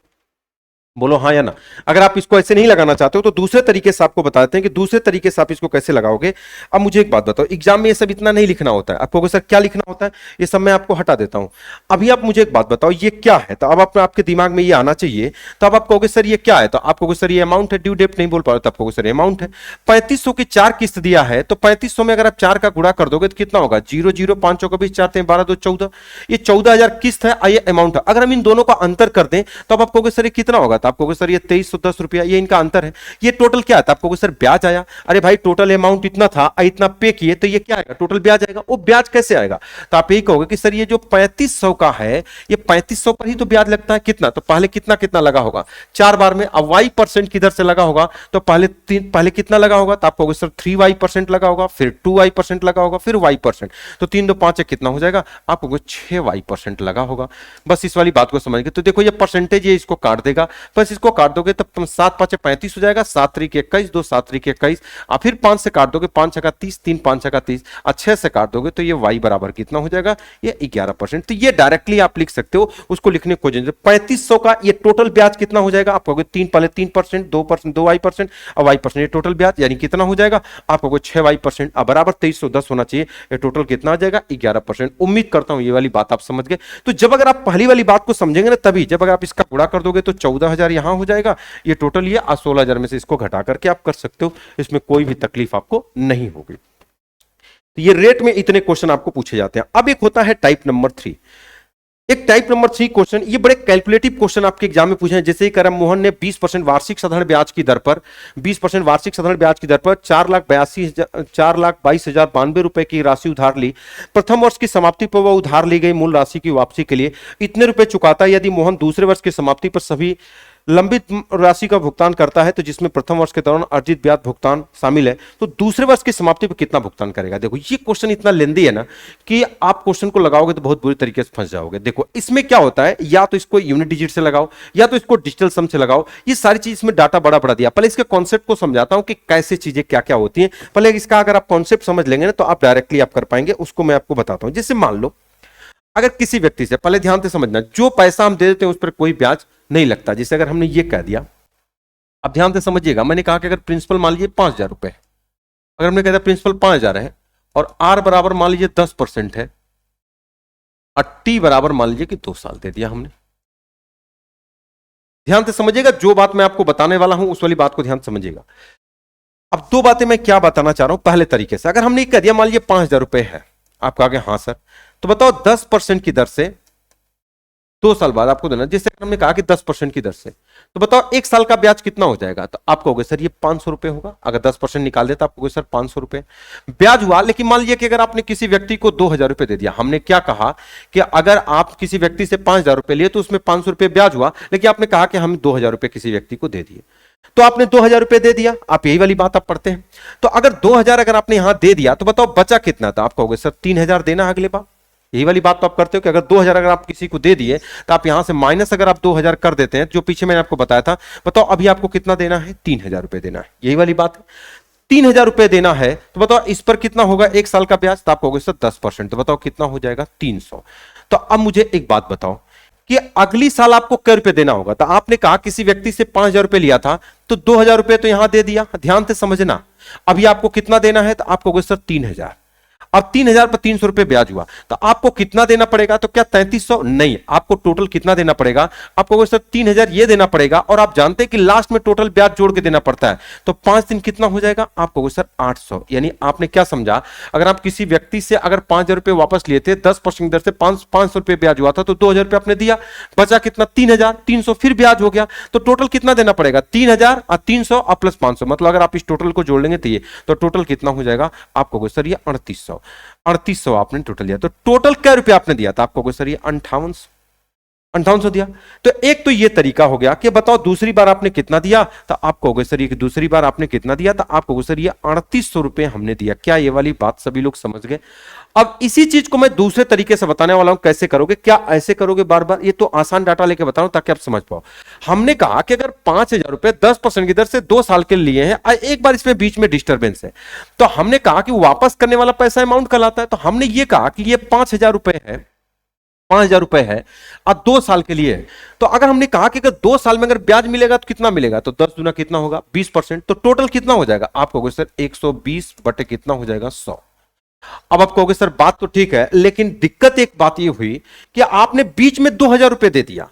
बोलो हाँ या ना। अगर आप इसको ऐसे नहीं लगाना चाहते हो तो दूसरे तरीके से आपको बताते हैं कि दूसरे तरीके से आप इसको कैसे लगाओगे। अब मुझे एक बात बताओ, एग्जाम में ये सब इतना नहीं लिखना होता है, आपको सर क्या लिखना होता है, ये सब मैं आपको हटा देता हूं। अभी आप मुझे एक बात बताओ ये क्या है, तो अब आपके दिमाग में ये आना चाहिए। तो अब आप कहोगे सर ये क्या है, तो आप कहोगे सर ये अमाउंट है, ड्यू डेट नहीं बोल पा रहे तो आप कहोगे सर अमाउंट है। 3500 की 4 किस्त दिया है, तो 3500 में अगर आप 4 का गुणा कर दोगे तो कितना होगा, 0 0 5 चौका 20, 4 3 12 2 14, ये 14,000 किस्त है, ये अमाउंट है। अगर हम इन दोनों का अंतर कर दें तो अब आप कहोगे सर ये कितना होगा, तो आप कहोगे सर ये 2310 रुपया, ये इनका अंतर है। ये टोटल क्या आता है, आपको सर ब्याज आया। अरे भाई टोटल अमाउंट इतना था, इतना पे किए, तो ये क्या आएगा, टोटल ब्याज आएगा। वो ब्याज कैसे आएगा, तो आप यही कहोगे कि सर ये जो 3500 का है, ये 3500 पर ही तो ब्याज लगता है, कितना, तो पहले कितना कितना लगा होगा 4 बार में। अब y% किधर से लगा होगा, तो पहले कितना लगा होगा, तो आप कहोगे सर 3y% लगा होगा, फिर 2y% लगा होगा, फिर y%, तो 3 2 5 कितना हो जाएगा, आप कहोगे 6y% लगा होगा। बस इस वाली बात को समझ गए। तो देखो ये परसेंटेज ये इसको काट देगा, बस इसको काट दोगे तब 7 5 35 हो जाएगा, 7 3 21, 2 7 3 21, और फिर 5 से काट दोगे, 5 6 30, 3 5 6 30, और 6 से काट दोगे तो ये y बराबर कितना हो जाएगा, ये 11%। तो ये डायरेक्टली आप लिख सकते हो, उसको लिखने को 3500 का ये टोटल ब्याज कितना हो जाएगा, आप कहोगे 3 पहले 3%, 2% 2y% और y% ये टोटल ब्याज यानी कितना हो जाएगा, आप कहोगे 6y% अब बराबर 2310 होना चाहिए, ये टोटल कितना आ जाएगा 11%। उम्मीद करता हूं ये वाली बात आप समझ गए। तो जब अगर आप पहली वाली बात को समझेंगे ना, तभी जब अगर आप इसका गुणा कर दोगे तो 14,000 यहां हो जाएगा, ये टोटल ये 16,000 में से इसको घटा करके आप कर सकते हो, इसमें कोई भी तकलीफ आपको नहीं होगी। तो ये रेट में इतने क्वेश्चन आपको पूछे जाते हैं। अब एक होता है टाइप नंबर 3। एक टाइप नंबर 3 क्वेश्चन, ये बड़े कैलकुलेटिव क्वेश्चन आपके एग्जाम में पूछे हैं। जैसे करम मोहन ने 20% वार्षिक साधारण ब्याज की दर पर 20% वार्षिक साधारण ब्याज की दर पर 4,22,092 रुपए की राशि उधार ली। प्रथम वर्ष की समाप्ति पर वह उधार ली गई मूल राशि की वापसी के लिए इतने रुपए चुकाता है। यदि मोहन दूसरे वर्ष की समाप्ति पर सभी लंबित राशि का भुगतान करता है, तो जिसमें प्रथम वर्ष के दौरान अर्जित ब्याज भुगतान शामिल है, तो दूसरे वर्ष की समाप्ति पर कितना भुगतान करेगा। देखो ये क्वेश्चन इतना लेंदी है ना कि आप क्वेश्चन को लगाओगे तो बहुत बुरी तरीके से फंस जाओगे। देखो इसमें क्या होता है, या तो इसको यूनिट डिजिट से लगाओ या तो इसको डिजिटल सम से लगाओ। ये सारी चीज इसमें डाटा बड़ा बड़ा दिया। पहले इसके कॉन्सेप्ट को समझाता हूं कि कैसे चीजें क्या क्या होती हैं। पहले इसका अगर आप कॉन्सेप्ट समझ लेंगे ना तो आप डायरेक्टली आप कर पाएंगे, उसको मैं आपको बताता हूं। जैसे मान लो अगर किसी व्यक्ति से, पहले ध्यान से समझना, जो पैसा हम दे देते हैं उस पर कोई ब्याज नहीं लगता। जैसे अगर हमने ये कह दिया, अब ध्यान से समझिएगा, मैंने कहा कि अगर प्रिंसिपल मान लीजिए 5,000 रुपए है, अगर हमने कह दिया प्रिंसिपल 5,000 है और आर बराबर मान लीजिए 10% है और टी बराबर मान लीजिए कि 2 साल दे दिया हमने। ध्यान से समझिएगा, जो बात मैं आपको बताने वाला हूं उस वाली बात को ध्यान समझिएगा। अब 2 बातें मैं क्या बताना चाह रहा हूं। पहले तरीके से अगर हमने कह दिया मान लीजिए 5,000 रुपए है, आप कहा कि हाँ सर, तो बताओ 10% की दर से 2 साल बाद आपको देना। जैसे हमने कहा कि 10% की दर से, तो बताओ 1 साल का ब्याज कितना हो जाएगा, तो आप कहोगे सर ये 500 रुपए होगा। अगर 10% निकाल देता आप कहोगे सर 500 रुपए ब्याज हुआ। लेकिन मान लीजिए कि अगर आपने किसी व्यक्ति को 2,000 रुपए दे दिया, हमने क्या कहा कि अगर आप किसी व्यक्ति से 5,000 रुपए लिए तो उसमें 500 रुपए ब्याज हुआ, लेकिन आपने कहा कि हम 2,000 रुपए किसी व्यक्ति को दे दिए। तो आपने 2,000 रुपए दे दिया, आप यही वाली बात आप पढ़ते हैं। तो अगर 2,000 अगर आपने यहां दे दिया तो बताओ बचा कितना था? आप कहोगे सर 3,000 देना है अगले बार। यही वाली बात तो आप करते हो कि अगर 2,000 अगर आप किसी को दे दिए तो आप यहां से माइनस अगर आप 2,000 कर देते हैं, जो पीछे मैंने आपको बताया था, बताओ अभी आपको कितना देना है? 3,000 रुपए देना है। यही वाली बात है, 3,000 रुपए देना है। तो बताओ इस पर कितना होगा एक साल का ब्याज? तो आप कहोगे सर 10%। तो बताओ कितना हो जाएगा? 300। तो अब मुझे एक बात बताओ कि अगली साल आपको कै रुपए देना होगा? तो आपने कहा किसी व्यक्ति से 5,000 रुपए लिया था तो 2,000 रुपए तो यहां दे दिया, ध्यान से समझना। अभी आपको कितना देना है? तो आप कहोगे सर 3,000। अब 3,000 पर 300 रुपए ब्याज हुआ तो आपको कितना देना पड़ेगा? तो क्या 3,300? नहीं, आपको टोटल कितना देना पड़ेगा? आपको सर 3,000 ये देना पड़ेगा, और आप जानते हैं कि लास्ट में टोटल ब्याज जोड़ के देना पड़ता है। तो 5 दिन कितना हो जाएगा? आपको सर 800। यानी आपने क्या समझा, अगर आप किसी व्यक्ति से अगर 5,000 रुपए वापस लिए थे 10% दर से 500 रुपए ब्याज हुआ था, तो 2,000 रुपए आपने दिया, बचा कितना? 3,300 फिर ब्याज हो गया। तो टोटल कितना देना पड़ेगा? 3,000 और 300 और प्लस 500, मतलब अगर आप इस टोटल को जोड़ लेंगे तो टोटल कितना हो जाएगा? आपको सर ये 3,800। 3,800 आपने टोटल दिया। तो टोटल क्या रुपया आपने दिया था? आपको सर ये 5800 दिया। तो एक तो ये तरीका हो गया कि बताओ दूसरी बार आपने कितना दिया? तो आप कहोगे सर ये दूसरी बार आपने कितना दिया? तो आप कहोगे सर ये 3,800 रुपए हमने दिया। क्या ये वाली बात सभी लोग समझ गए? अब इसी चीज को मैं दूसरे तरीके से बताने वाला हूं, कैसे करोगे। क्या ऐसे करोगे बार बार? ये तो आसान डाटा लेके बता रहा हूं ताकि आप समझ पाओ। हमने कहा कि अगर 5,000 रुपए 10% की दर से 2 साल के लिए हैं, एक बार इसमें बीच में डिस्टर्बेंस है, तो हमने कहा कि वापस करने वाला पैसा अमाउंट कहलाता है। तो हमने ये कहा कि ये 5,000 रुपए है, 5,000 रुपए है और 2 साल के लिए है। तो अगर हमने कहा कि अगर 2 साल में अगर ब्याज मिलेगा तो कितना मिलेगा? तो 10 गुना कितना होगा? 20%। तो टोटल कितना हो जाएगा? आप कहोगे सर 120 बटे कितना हो जाएगा? 100। अब आप कहोगे सर बात तो ठीक है, लेकिन दिक्कत एक बात ये हुई कि आपने बीच में 2,000 रुपए दे दिया।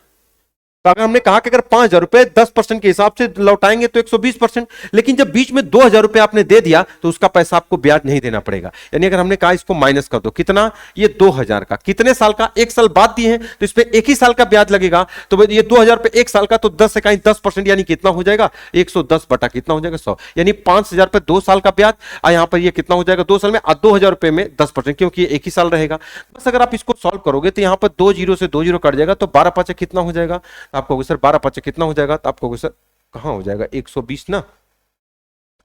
तो अगर हमने कहा कि अगर 5,000 रुपए 10% के हिसाब से लौटाएंगे तो 120%, लेकिन जब बीच में 2,000 रुपए आपने दे दिया तो उसका पैसा आपको ब्याज नहीं देना पड़ेगा। यानी अगर हमने कहा इसको माइनस कर दो, कितना? ये 2,000 का, कितने साल का? 1 साल बाद दिए हैं तो इस पे 1 ही साल का ब्याज लगेगा। तो ये 2,000 रुपए 1 साल का, तो 10 से कहीं 10%, यानी कितना हो जाएगा? 110 बटा कितना हो जाएगा? 100। यानी 5,000 रुपए 2 साल का ब्याज, और यहां पर ये कितना हो जाएगा 2 साल में? 2,000 रुपए में 10%, क्योंकि ये 1 ही साल रहेगा। बस अगर आप इसको सॉल्व करोगे तो यहां पर 2 जीरो से 2 जीरो कट जाएगा, तो 12 5 कितना हो जाएगा? आपको सर 12 5 कितना हो जाएगा? तो आपको सर कहां हो जाएगा? 120 ना।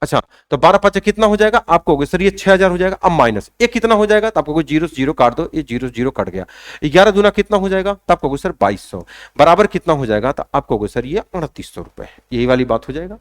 अच्छा, तो 12 5 कितना हो जाएगा? आपको होगा सर ये 6,000 हो जाएगा। अब माइनस एक कितना हो जाएगा? तो आपको जीरो जीरो काट दो, ये जीरो जीरो कट गया। 11 दूना कितना हो जाएगा? तो आपको सर 2,200 बराबर कितना हो जाएगा? तो आपको सर ये 3,800 रुपए, यही वाली बात हो जाएगा।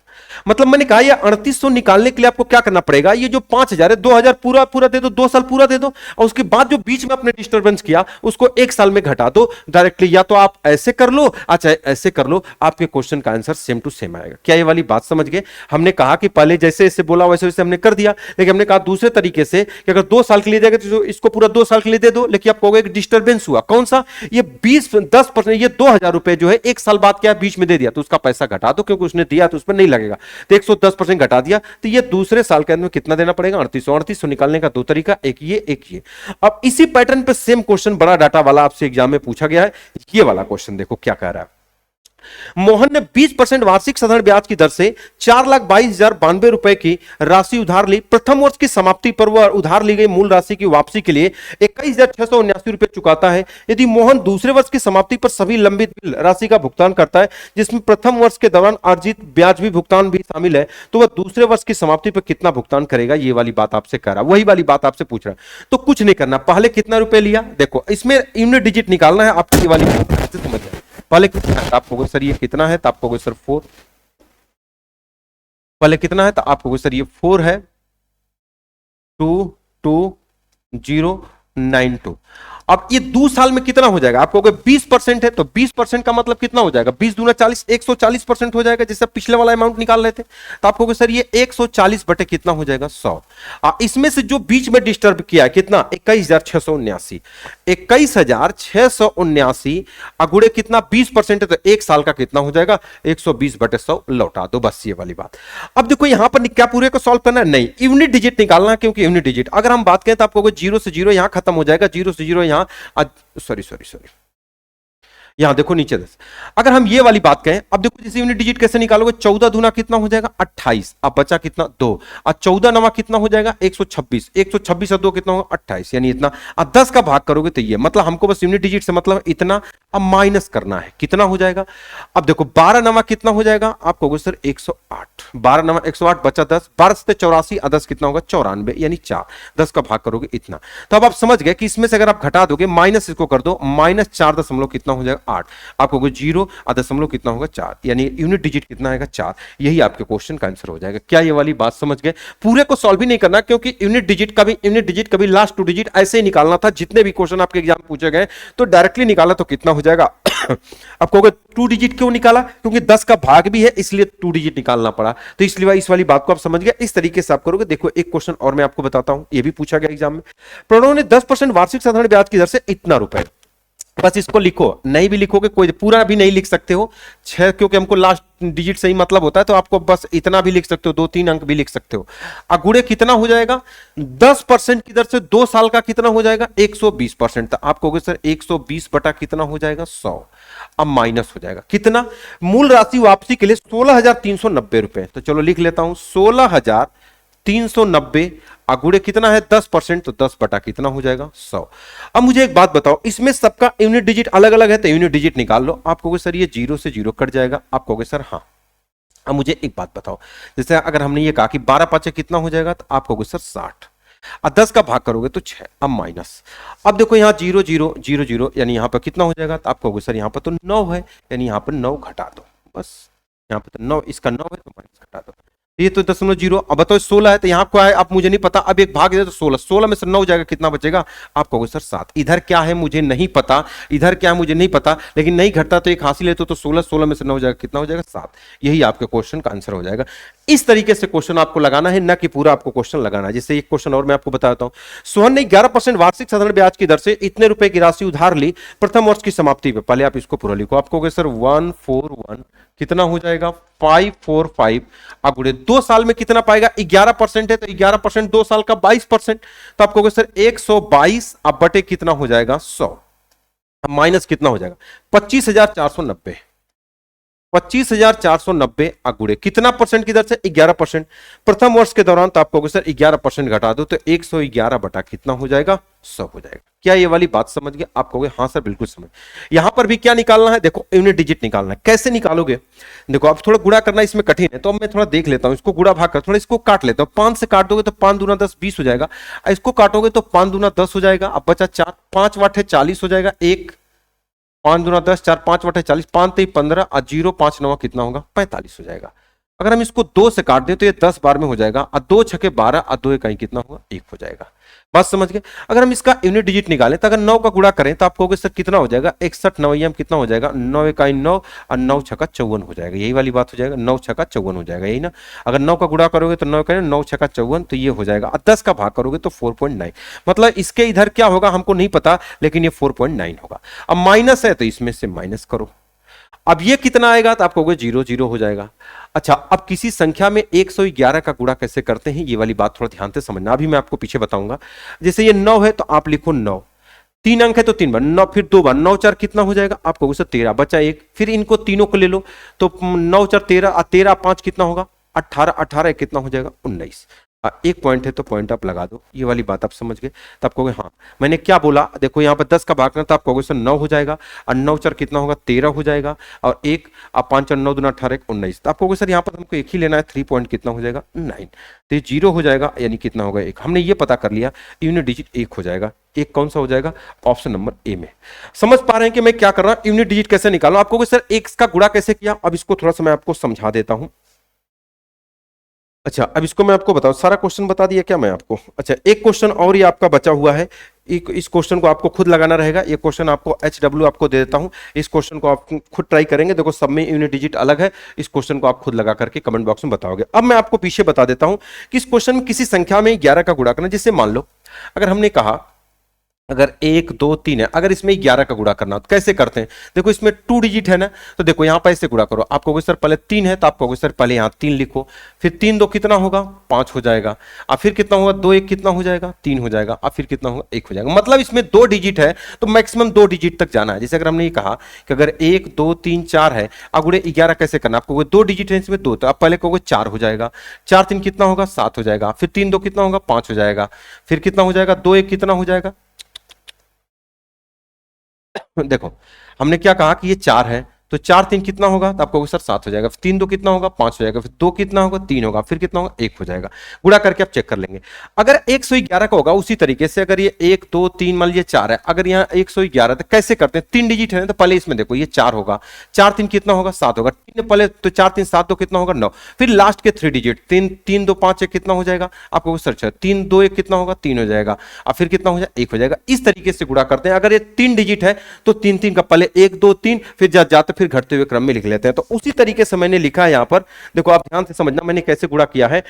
मतलब मैंने कहा ये 3,800 निकालने के लिए आपको क्या करना पड़ेगा? ये जो 5,000 है 2,000 पूरा पूरा दे दो, 2 साल पूरा दे दो, और उसके बाद जो बीच में आपने डिस्टर्बेंस किया उसको 1 साल में घटा दो डायरेक्टली। या तो आप ऐसे कर लो, अच्छा ऐसे कर लो, आपके क्वेश्चन का आंसर सेम टू सेम आएगा। क्या ये वाली बात समझ गए? हमने कहा कि पहले जैसे जैसे बोला वैसे वैसे हमने कर दिया, लेकिन हमने कहा दूसरे तरीके से कि अगर 2 साल के लिए देगा तो इसको पूरा 2 साल के लिए दे दो, लेकिन आप कहोगे एक डिस्टर्बेंस हुआ। कौन सा? ये 10%, ये 2,000 रुपए जो है 1 साल बाद क्या बीच में दे दिया, तो उसका पैसा घटा दो, क्योंकि उसने दिया तो उस पर नहीं लगेगा। तो 110% घटा दिया, तो ये दूसरे साल के अंदर में कितना देना पड़ेगा? 3,800 निकालने का 2 तरीका, एक ये एक ये। अब इसी पैटर्न पे सेम क्वेश्चन बड़ा डाटा वाला आपसे एग्जाम में पूछा गया है। ये वाला क्वेश्चन देखो क्या कह रहा है। मोहन ने 20% वार्षिक साधारण ब्याज की दर से 4,22,092 रुपए की राशि उधार ली। प्रथम वर्ष की समाप्ति पर वह उधार ली गई मूल राशि की वापसी के लिए 21,679 रुपए चुकाता है। यदि मोहन दूसरे वर्ष की समाप्ति पर सभी लंबित बिल राशि का भुगतान करता है, जिसमें प्रथम वर्ष के दौरान अर्जित ब्याज भी भुगतान भी शामिल है, तो वह दूसरे वर्ष की समाप्ति पर कितना भुगतान करेगा? ये वाली बात आपसे कह रहा, वही वाली बात आपसे पूछ रहा है। तो कुछ नहीं करना, पहले कितना रुपए लिया देखो, इसमें यूनिट डिजिट निकालना है आपको। ये वाली बात समझ जाए, पहले कितना है? आपको सर ये कितना है? तो आपको सर 4। पहले कितना है? तो आपको सर ये 4 है, 2,2,0,92। अब ये 2 साल में कितना हो जाएगा? आपको 20% है, तो 20% का मतलब कितना हो जाएगा? 20 दूना 40, 140% हो जाएगा, जैसे पिछले वाला अमाउंट निकाल रहे थे। तो आपको सर ये 140 बटे कितना हो जाएगा? 100। इसमें से जो बीच में डिस्टर्ब किया कितना? 21,679। 21,679 अगुड़े कितना? 20% है, तो 1 साल का कितना हो जाएगा? 120 बटे 100 लौटा दो, बस ये वाली बात। अब देखो यहां पर क्या पूरे को सॉल्व करना है? नहीं, यूनिट डिजिट निकालना है, क्योंकि यूनिट डिजिट अगर हम बात करें तो आपको 0 से 0 यहां खत्म हो जाएगा, 0 से 0 यहां, सॉरी यहां देखो नीचे 10। अगर हम ये वाली बात कहें, अब देखो जैसे यूनिट डिजिट कैसे निकालोगे, 14 दूना कितना हो जाएगा 28, अब बचा कितना 2, अब 14 नवा कितना हो जाएगा 126, 126 और 2 कितना होगा 28, यानी इतना। अब 10 का भाग करोगे तो ये, मतलब हमको बस यूनिट डिजिट से मतलब इतना, अब माइनस करना है, कितना हो जाएगा। अब देखो 12 नवा कितना हो जाएगा, आप कहोगे सर 108, 12 नवा 108 बचा 10, 12 से 84 और 10 कितना होगा 94, यानी 4, 10 का भाग करोगे इतना। तो अब आप समझ गए कि इसमें से अगर आप घटा दोगे, माइनस इसको कर दो, माइनस 4 दशमलव कितना हो जाएगा 8, आप कहोगे 0 और दशमलव कितना होगा 4, यानी यूनिट डिजिट कितना आएगा 4। यही आपके क्वेश्चन का आंसर हो जाएगा। क्या ये वाली बात समझ गए। पूरे को सॉल्व भी नहीं करना, क्योंकि यूनिट डिजिट कभी लास्ट 2 डिजिट ऐसे ही निकालना था। जितने भी क्वेश्चन आपके एग्जाम पूछे गए तो डायरेक्टली निकाला तो कितना हो जाएगा अब कहोगे 2 डिजिट क्यों निकाला, क्योंकि 10 का भाग भी है इसलिए 2 डिजिट निकालना पड़ा। तो इसलिए इस वाली बात को आप समझ गए। इस तरीके से आप करोगे। देखो एक क्वेश्चन और मैं आपको बताता हूं, ये भी पूछा गया एग्जाम में। प्रणव ने 10% वार्षिक साधारण ब्याज की दर से इतना रुपए, बस इसको लिखो, नहीं भी लिखोगे कोई, पूरा भी नहीं लिख सकते हो 6, क्योंकि हमको लास्ट डिजिट से ही मतलब होता है, तो आपको बस इतना भी लिख सकते हो, 2-3 अंक भी लिख सकते हो। अगुड़े कितना हो जाएगा 10% की दर से 2 साल का कितना हो जाएगा 120%, तो आप कहोगे सर 120 बटा कितना हो जाएगा 100। अब माइनस हो जाएगा कितना, मूल राशि वापसी के लिए 16,390 रुपए, तो चलो लिख लेता हूं 16,390 अगुड़े कितना है 10%, तो 10 बटा कितना हो जाएगा 100। अब मुझे एक बात बताओ, इसमें सबका यूनिट डिजिट अलग अलग है, तो यूनिट डिजिट निकाल लो। आप कहोगे सर ये 0 से 0 कट जाएगा, आप कहोगे सर हाँ। अब मुझे एक बात बताओ, जैसे अगर हमने ये कहा कि 12 पांचे कितना हो जाएगा, तो आप कहोगे सर 60, अब 10 का भाग करोगे तो 6, अब माइनस। अब देखो यहाँ 0 0 0 0, यानी यहाँ पर कितना हो जाएगा, तो आप कहोगे सर यहाँ पर तो 9 है, यानी यहाँ पर 9 घटा दो, बस यहाँ पर तो 9, इसका 9 है तो माइनस घटा दो, ये तो 0.0। अब बताओ 16 है, तो यहाँ क्या है आप मुझे नहीं पता, अब एक भाग दे तो 16, 16 में से 9 जाएगा, कितना बचेगा, आप कहोगे सर 7। इधर क्या है मुझे नहीं पता, इधर क्या है मुझे नहीं पता, लेकिन नहीं घटता तो एक हासिल है, तो 16, 16 में से 9 जाएगा, कितना हो जाएगा 7। यही आपके क्वेश्चन का आंसर हो जाएगा। इस तरीके से क्वेश्चन आपको लगाना है, ना कि पूरा आपको क्वेश्चन लगाना है। जैसे एक क्वेश्चन और मैं आपको बताता हूं, सोहन ने 11% वार्षिक साधारण ब्याज की दर से इतने रुपए की राशि उधार ली प्रथम वर्ष की समाप्ति पे। पहले आप इसको पूरा लिखो, आप कहोगे सर 141 कितना हो जाएगा 545, अब गुणे 2 साल में कितना पाएगा 11% है, तो 11% 2 साल का 22%, तो आप कहोगे सर 122, अब बटे कितना हो जाएगा 100, अब माइनस कितना हो जाएगा 25,490, 25,490 अगुड़े कितना परसेंट की दर से 11%, प्रथम वर्ष के दौरान, तो आप कहोगे सर 11% घटा दो तो 111 बटा कितना हो जाएगा 100 हो जाएगा। क्या ये वाली बात समझ गए, आप कहोगे हाँ सर बिल्कुल समझ। यहां पर भी क्या निकालना है, देखो यूनिट डिजिट निकालना है। कैसे निकालोगे, देखो अब थोड़ा गुणा करना इसमें कठिन है, तो अब मैं थोड़ा देख लेता हूं, इसको गुणा भाग कर थोड़ा इसको काट लेता हूं। 5 से काट दोगे तो 5 दूना 10 20 हो जाएगा, इसको काटोगे तो 5 दूना 10 हो जाएगा, अब बचा 4, 5 वाट है 40 हो जाएगा, 1 5 दूना 10, 4 5 वाट है 40, 5 3 15 और 0 5 9 कितना होगा 45 हो जाएगा। अगर हम इसको 2 से काट दें तो ये 10 बार में हो जाएगा, और 2 छके 12 और 2 इकाई कितना होगा 1 हो जाएगा। बात समझ गए। अगर हम इसका यूनिट डिजिट निकालें तो अगर 9 का गुणा करें तो आप कहोगे सर कितना हो जाएगा 61 9 कितना हो जाएगा 9 इकाई 9 और 9 छक्का 54 हो जाएगा। यही वाली बात हो जाएगा, 9 छक्का 54 हो जाएगा, यही ना। अगर 9 का गुणा करोगे तो 9 इकाई 9 छक्का 54, तो ये हो जाएगा। और 10 का भाग करोगे तो 4.9, मतलब इसके इधर क्या होगा हमको नहीं पता, लेकिन ये 4.9 होगा। अब माइनस है तो इसमें से माइनस करो, अब ये कितना आएगा तो आप कहोगे 0 0 हो जाएगा। अच्छा, अब किसी संख्या में 111 का गुणा कैसे करते हैं, ये वाली बात थोड़ा ध्यान से समझना, अभी मैं आपको पीछे बताऊंगा। जैसे ये 9 है तो आप लिखो 9, 3 अंक है तो 3 बार 9, फिर 2 बार 9 4 कितना हो जाएगा, आप कहोगे सर 13, बचा 1, फिर इनको तीनों को ले लो तो 9 4 13 और 13 5 कितना होगा 18, 18 कितना हो जाएगा 19। एक पॉइंट है तो पॉइंट आप लगा दो, ये वाली बात आप समझ गए। तो आप कहोगे हाँ मैंने क्या बोला, देखो यहाँ पर 10 का भाग करना, तो आप कहोगे सर 9 हो जाएगा, और 9 4 कितना होगा 13 हो जाएगा, और 1 आप 5 9 2 18 19, तो आप कहोगे सर यहाँ पर हमको एक ही लेना है, 3 पॉइंट कितना हो जाएगा 9, तो ये 0 हो जाएगा, यानी कितना होगा 1। हमने ये पता कर लिया, यूनिट डिजिट 1 हो जाएगा। 1 कौन सा हो जाएगा, ऑप्शन नंबर ए में। समझ पा रहे हैं कि मैं क्या कर रहा हूं, यूनिट डिजिट कैसे निकालो। आप कहोगे सर 1 का गुणा कैसे किया, अब इसको थोड़ा सा मैं आपको समझा देता हूं। अच्छा, अब इसको मैं आपको बताऊं, सारा क्वेश्चन बता दिया क्या मैं आपको। अच्छा, एक क्वेश्चन और ये आपका बचा हुआ है, इस क्वेश्चन को आपको खुद लगाना रहेगा। ये क्वेश्चन आपको HW आपको दे देता हूं, इस क्वेश्चन को आप खुद ट्राई करेंगे। देखो सब में यूनिट डिजिट अलग है, इस क्वेश्चन को आप खुद लगा करके कमेंट बॉक्स में बताओगे। अब मैं आपको पीछे बता देता हूं कि इस क्वेश्चन में किसी संख्या में 11 का गुणा करना, जिससे मान लो अगर हमने कहा अगर 1 2 3 है, अगर इसमें 11 का गुणा करना हो तो कैसे करते हैं? देखो इसमें 2 डिजिट है ना, तो देखो यहां पर ऐसे गुणा करो। आप कहोगे सर पहले 3 है, तो आप कहोगे सर पहले यहां 3 लिखो, फिर 3 2 कितना होगा? 5 हो जाएगा। अब फिर कितना होगा? 2 1 कितना हो जाएगा? 3 हो जाएगा। अब फिर कितना होगा? 1 हो जाएगा। मतलब इसमें 2 डिजिट है तो मैक्सिमम 2 डिजिट तक जाना है। जैसे अगर हमने ये कहा कि अगर 1 2 3 4 है, अब गुणे 11 कैसे करना? आप कहोगे 2 डिजिट है इसमें 2, तो आप पहले कहोगे 4 हो जाएगा। 4 3 कितना होगा? 7 हो जाएगा। फिर 3 2 कितना होगा? 5 हो जाएगा। फिर कितना हो जाएगा? 2 1 कितना हो जाएगा? देखो हमने क्या कहा कि ये 4 है, तो 4 3 कितना होगा? तो आपको सर 7 हो जाएगा। फिर 3 2 कितना होगा? 5 हो जाएगा। फिर 2 कितना होगा? 3 होगा। फिर कितना होगा? 1 हो जाएगा। गुणा करके आप चेक कर लेंगे। अगर 111 का होगा उसी तरीके से, अगर ये 1 2 3 मान लीजिए 4 है, अगर यहाँ 111 तो कैसे करते हैं? 3 डिजिट है ना, तो पहले इसमें देखो ये 4 होगा। 4 3 कितना होगा? 7 होगा। 3 पहले तो 4 3 7 2 कितना होगा? 9। फिर लास्ट के 3 डिजिट 3 3 2 5 1 कितना हो जाएगा? आपको सर 3 2 1 कितना होगा? 3 हो जाएगा। अब फिर कितना हो जाएगा? 1 हो जाएगा। इस तरीके से गुणा करते हैं। अगर ये 3 डिजिट है तो 3 3 का पहले 1 2 3 फिर जाते फिर घटते हुए क्रम में लिख लेते हैं। तो उसी तरीके से मैंने लिखा है यहां पर। देखो आप ध्यान से समझना मैंने कैसे गुणा किया है।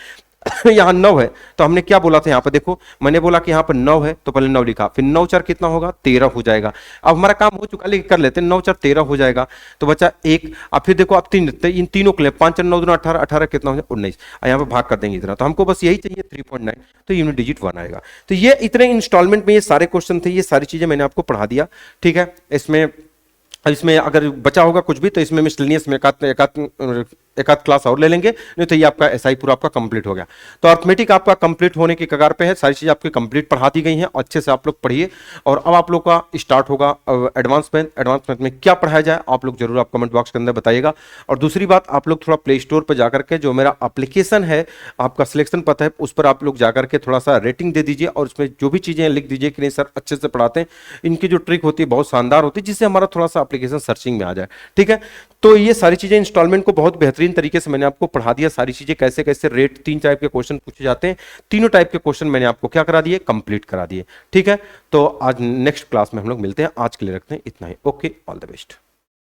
यहां 9 है तो हमने क्या बोला था? यहां पर देखो मैंने बोला कि यहां पर 9 है तो पहले 9 लिखा, फिर 9 4 कितना होगा? 13 हो जाएगा। अब हमारा काम हो चुका, लेकिन कर लेते हैं। 9 4 13 हो जाएगा, तो बचा 1। अब फिर देखो आप इन तीनों के लिए 5 9 2 18 18 कितना हो जाएगा? 19। यहाँ पे भाग कर देंगे इतना, तो हमको बस यही चाहिए 3.9, तो यूनिट डिजिट 1 आएगा। तो ये इतने इंस्टॉलमेंट में ये सारे क्वेश्चन थे, ये सारी चीजें मैंने आपको पढ़ा दिया। ठीक है, इसमें अगर बचा होगा कुछ भी तो इसमें मिसलेनियस में एक आध क्लास और ले लेंगे, नहीं तो ये आपका एसआई पूरा आपका कंप्लीट हो गया। तो अर्थमेटिक आपका कंप्लीट होने की कगार पे है। सारी चीज़ आपकी कंप्लीट पढ़ा दी गई हैं, अच्छे से आप लोग पढ़िए। और अब आप लोग का स्टार्ट होगा एडवांस मैथ में क्या पढ़ाया जाए आप लोग जरूर आप कमेंट बॉक्स के अंदर बताइएगा। और दूसरी बात, आप लोग थोड़ा प्ले स्टोर पर जाकर के जो मेरा एप्लीकेशन है, आपका सिलेक्शन पता है, उस पर आप लोग जाकर के थोड़ा सा रेटिंग दे दीजिए और उसमें जो भी चीज़ें लिख दीजिए कि नहीं सर अच्छे से पढ़ाते हैं, इनकी जो ट्रिक होती है बहुत शानदार होती है, जिससे हमारा थोड़ा सा एप्लीकेशन सर्चिंग में आ जाए। ठीक है, तो ये सारी चीजें इंस्टॉलमेंट को बहुत बेहतरीन तरीके से मैंने आपको पढ़ा दिया। सारी चीजें कैसे कैसे रेट, 3 टाइप के क्वेश्चन पूछे जाते हैं, तीनों टाइप के क्वेश्चन मैंने आपको क्या करा दिए? कंप्लीट करा दिए। ठीक है, तो आज नेक्स्ट क्लास में हम लोग मिलते हैं। आज के लिए रखते हैं इतना ही। Okay, all the best.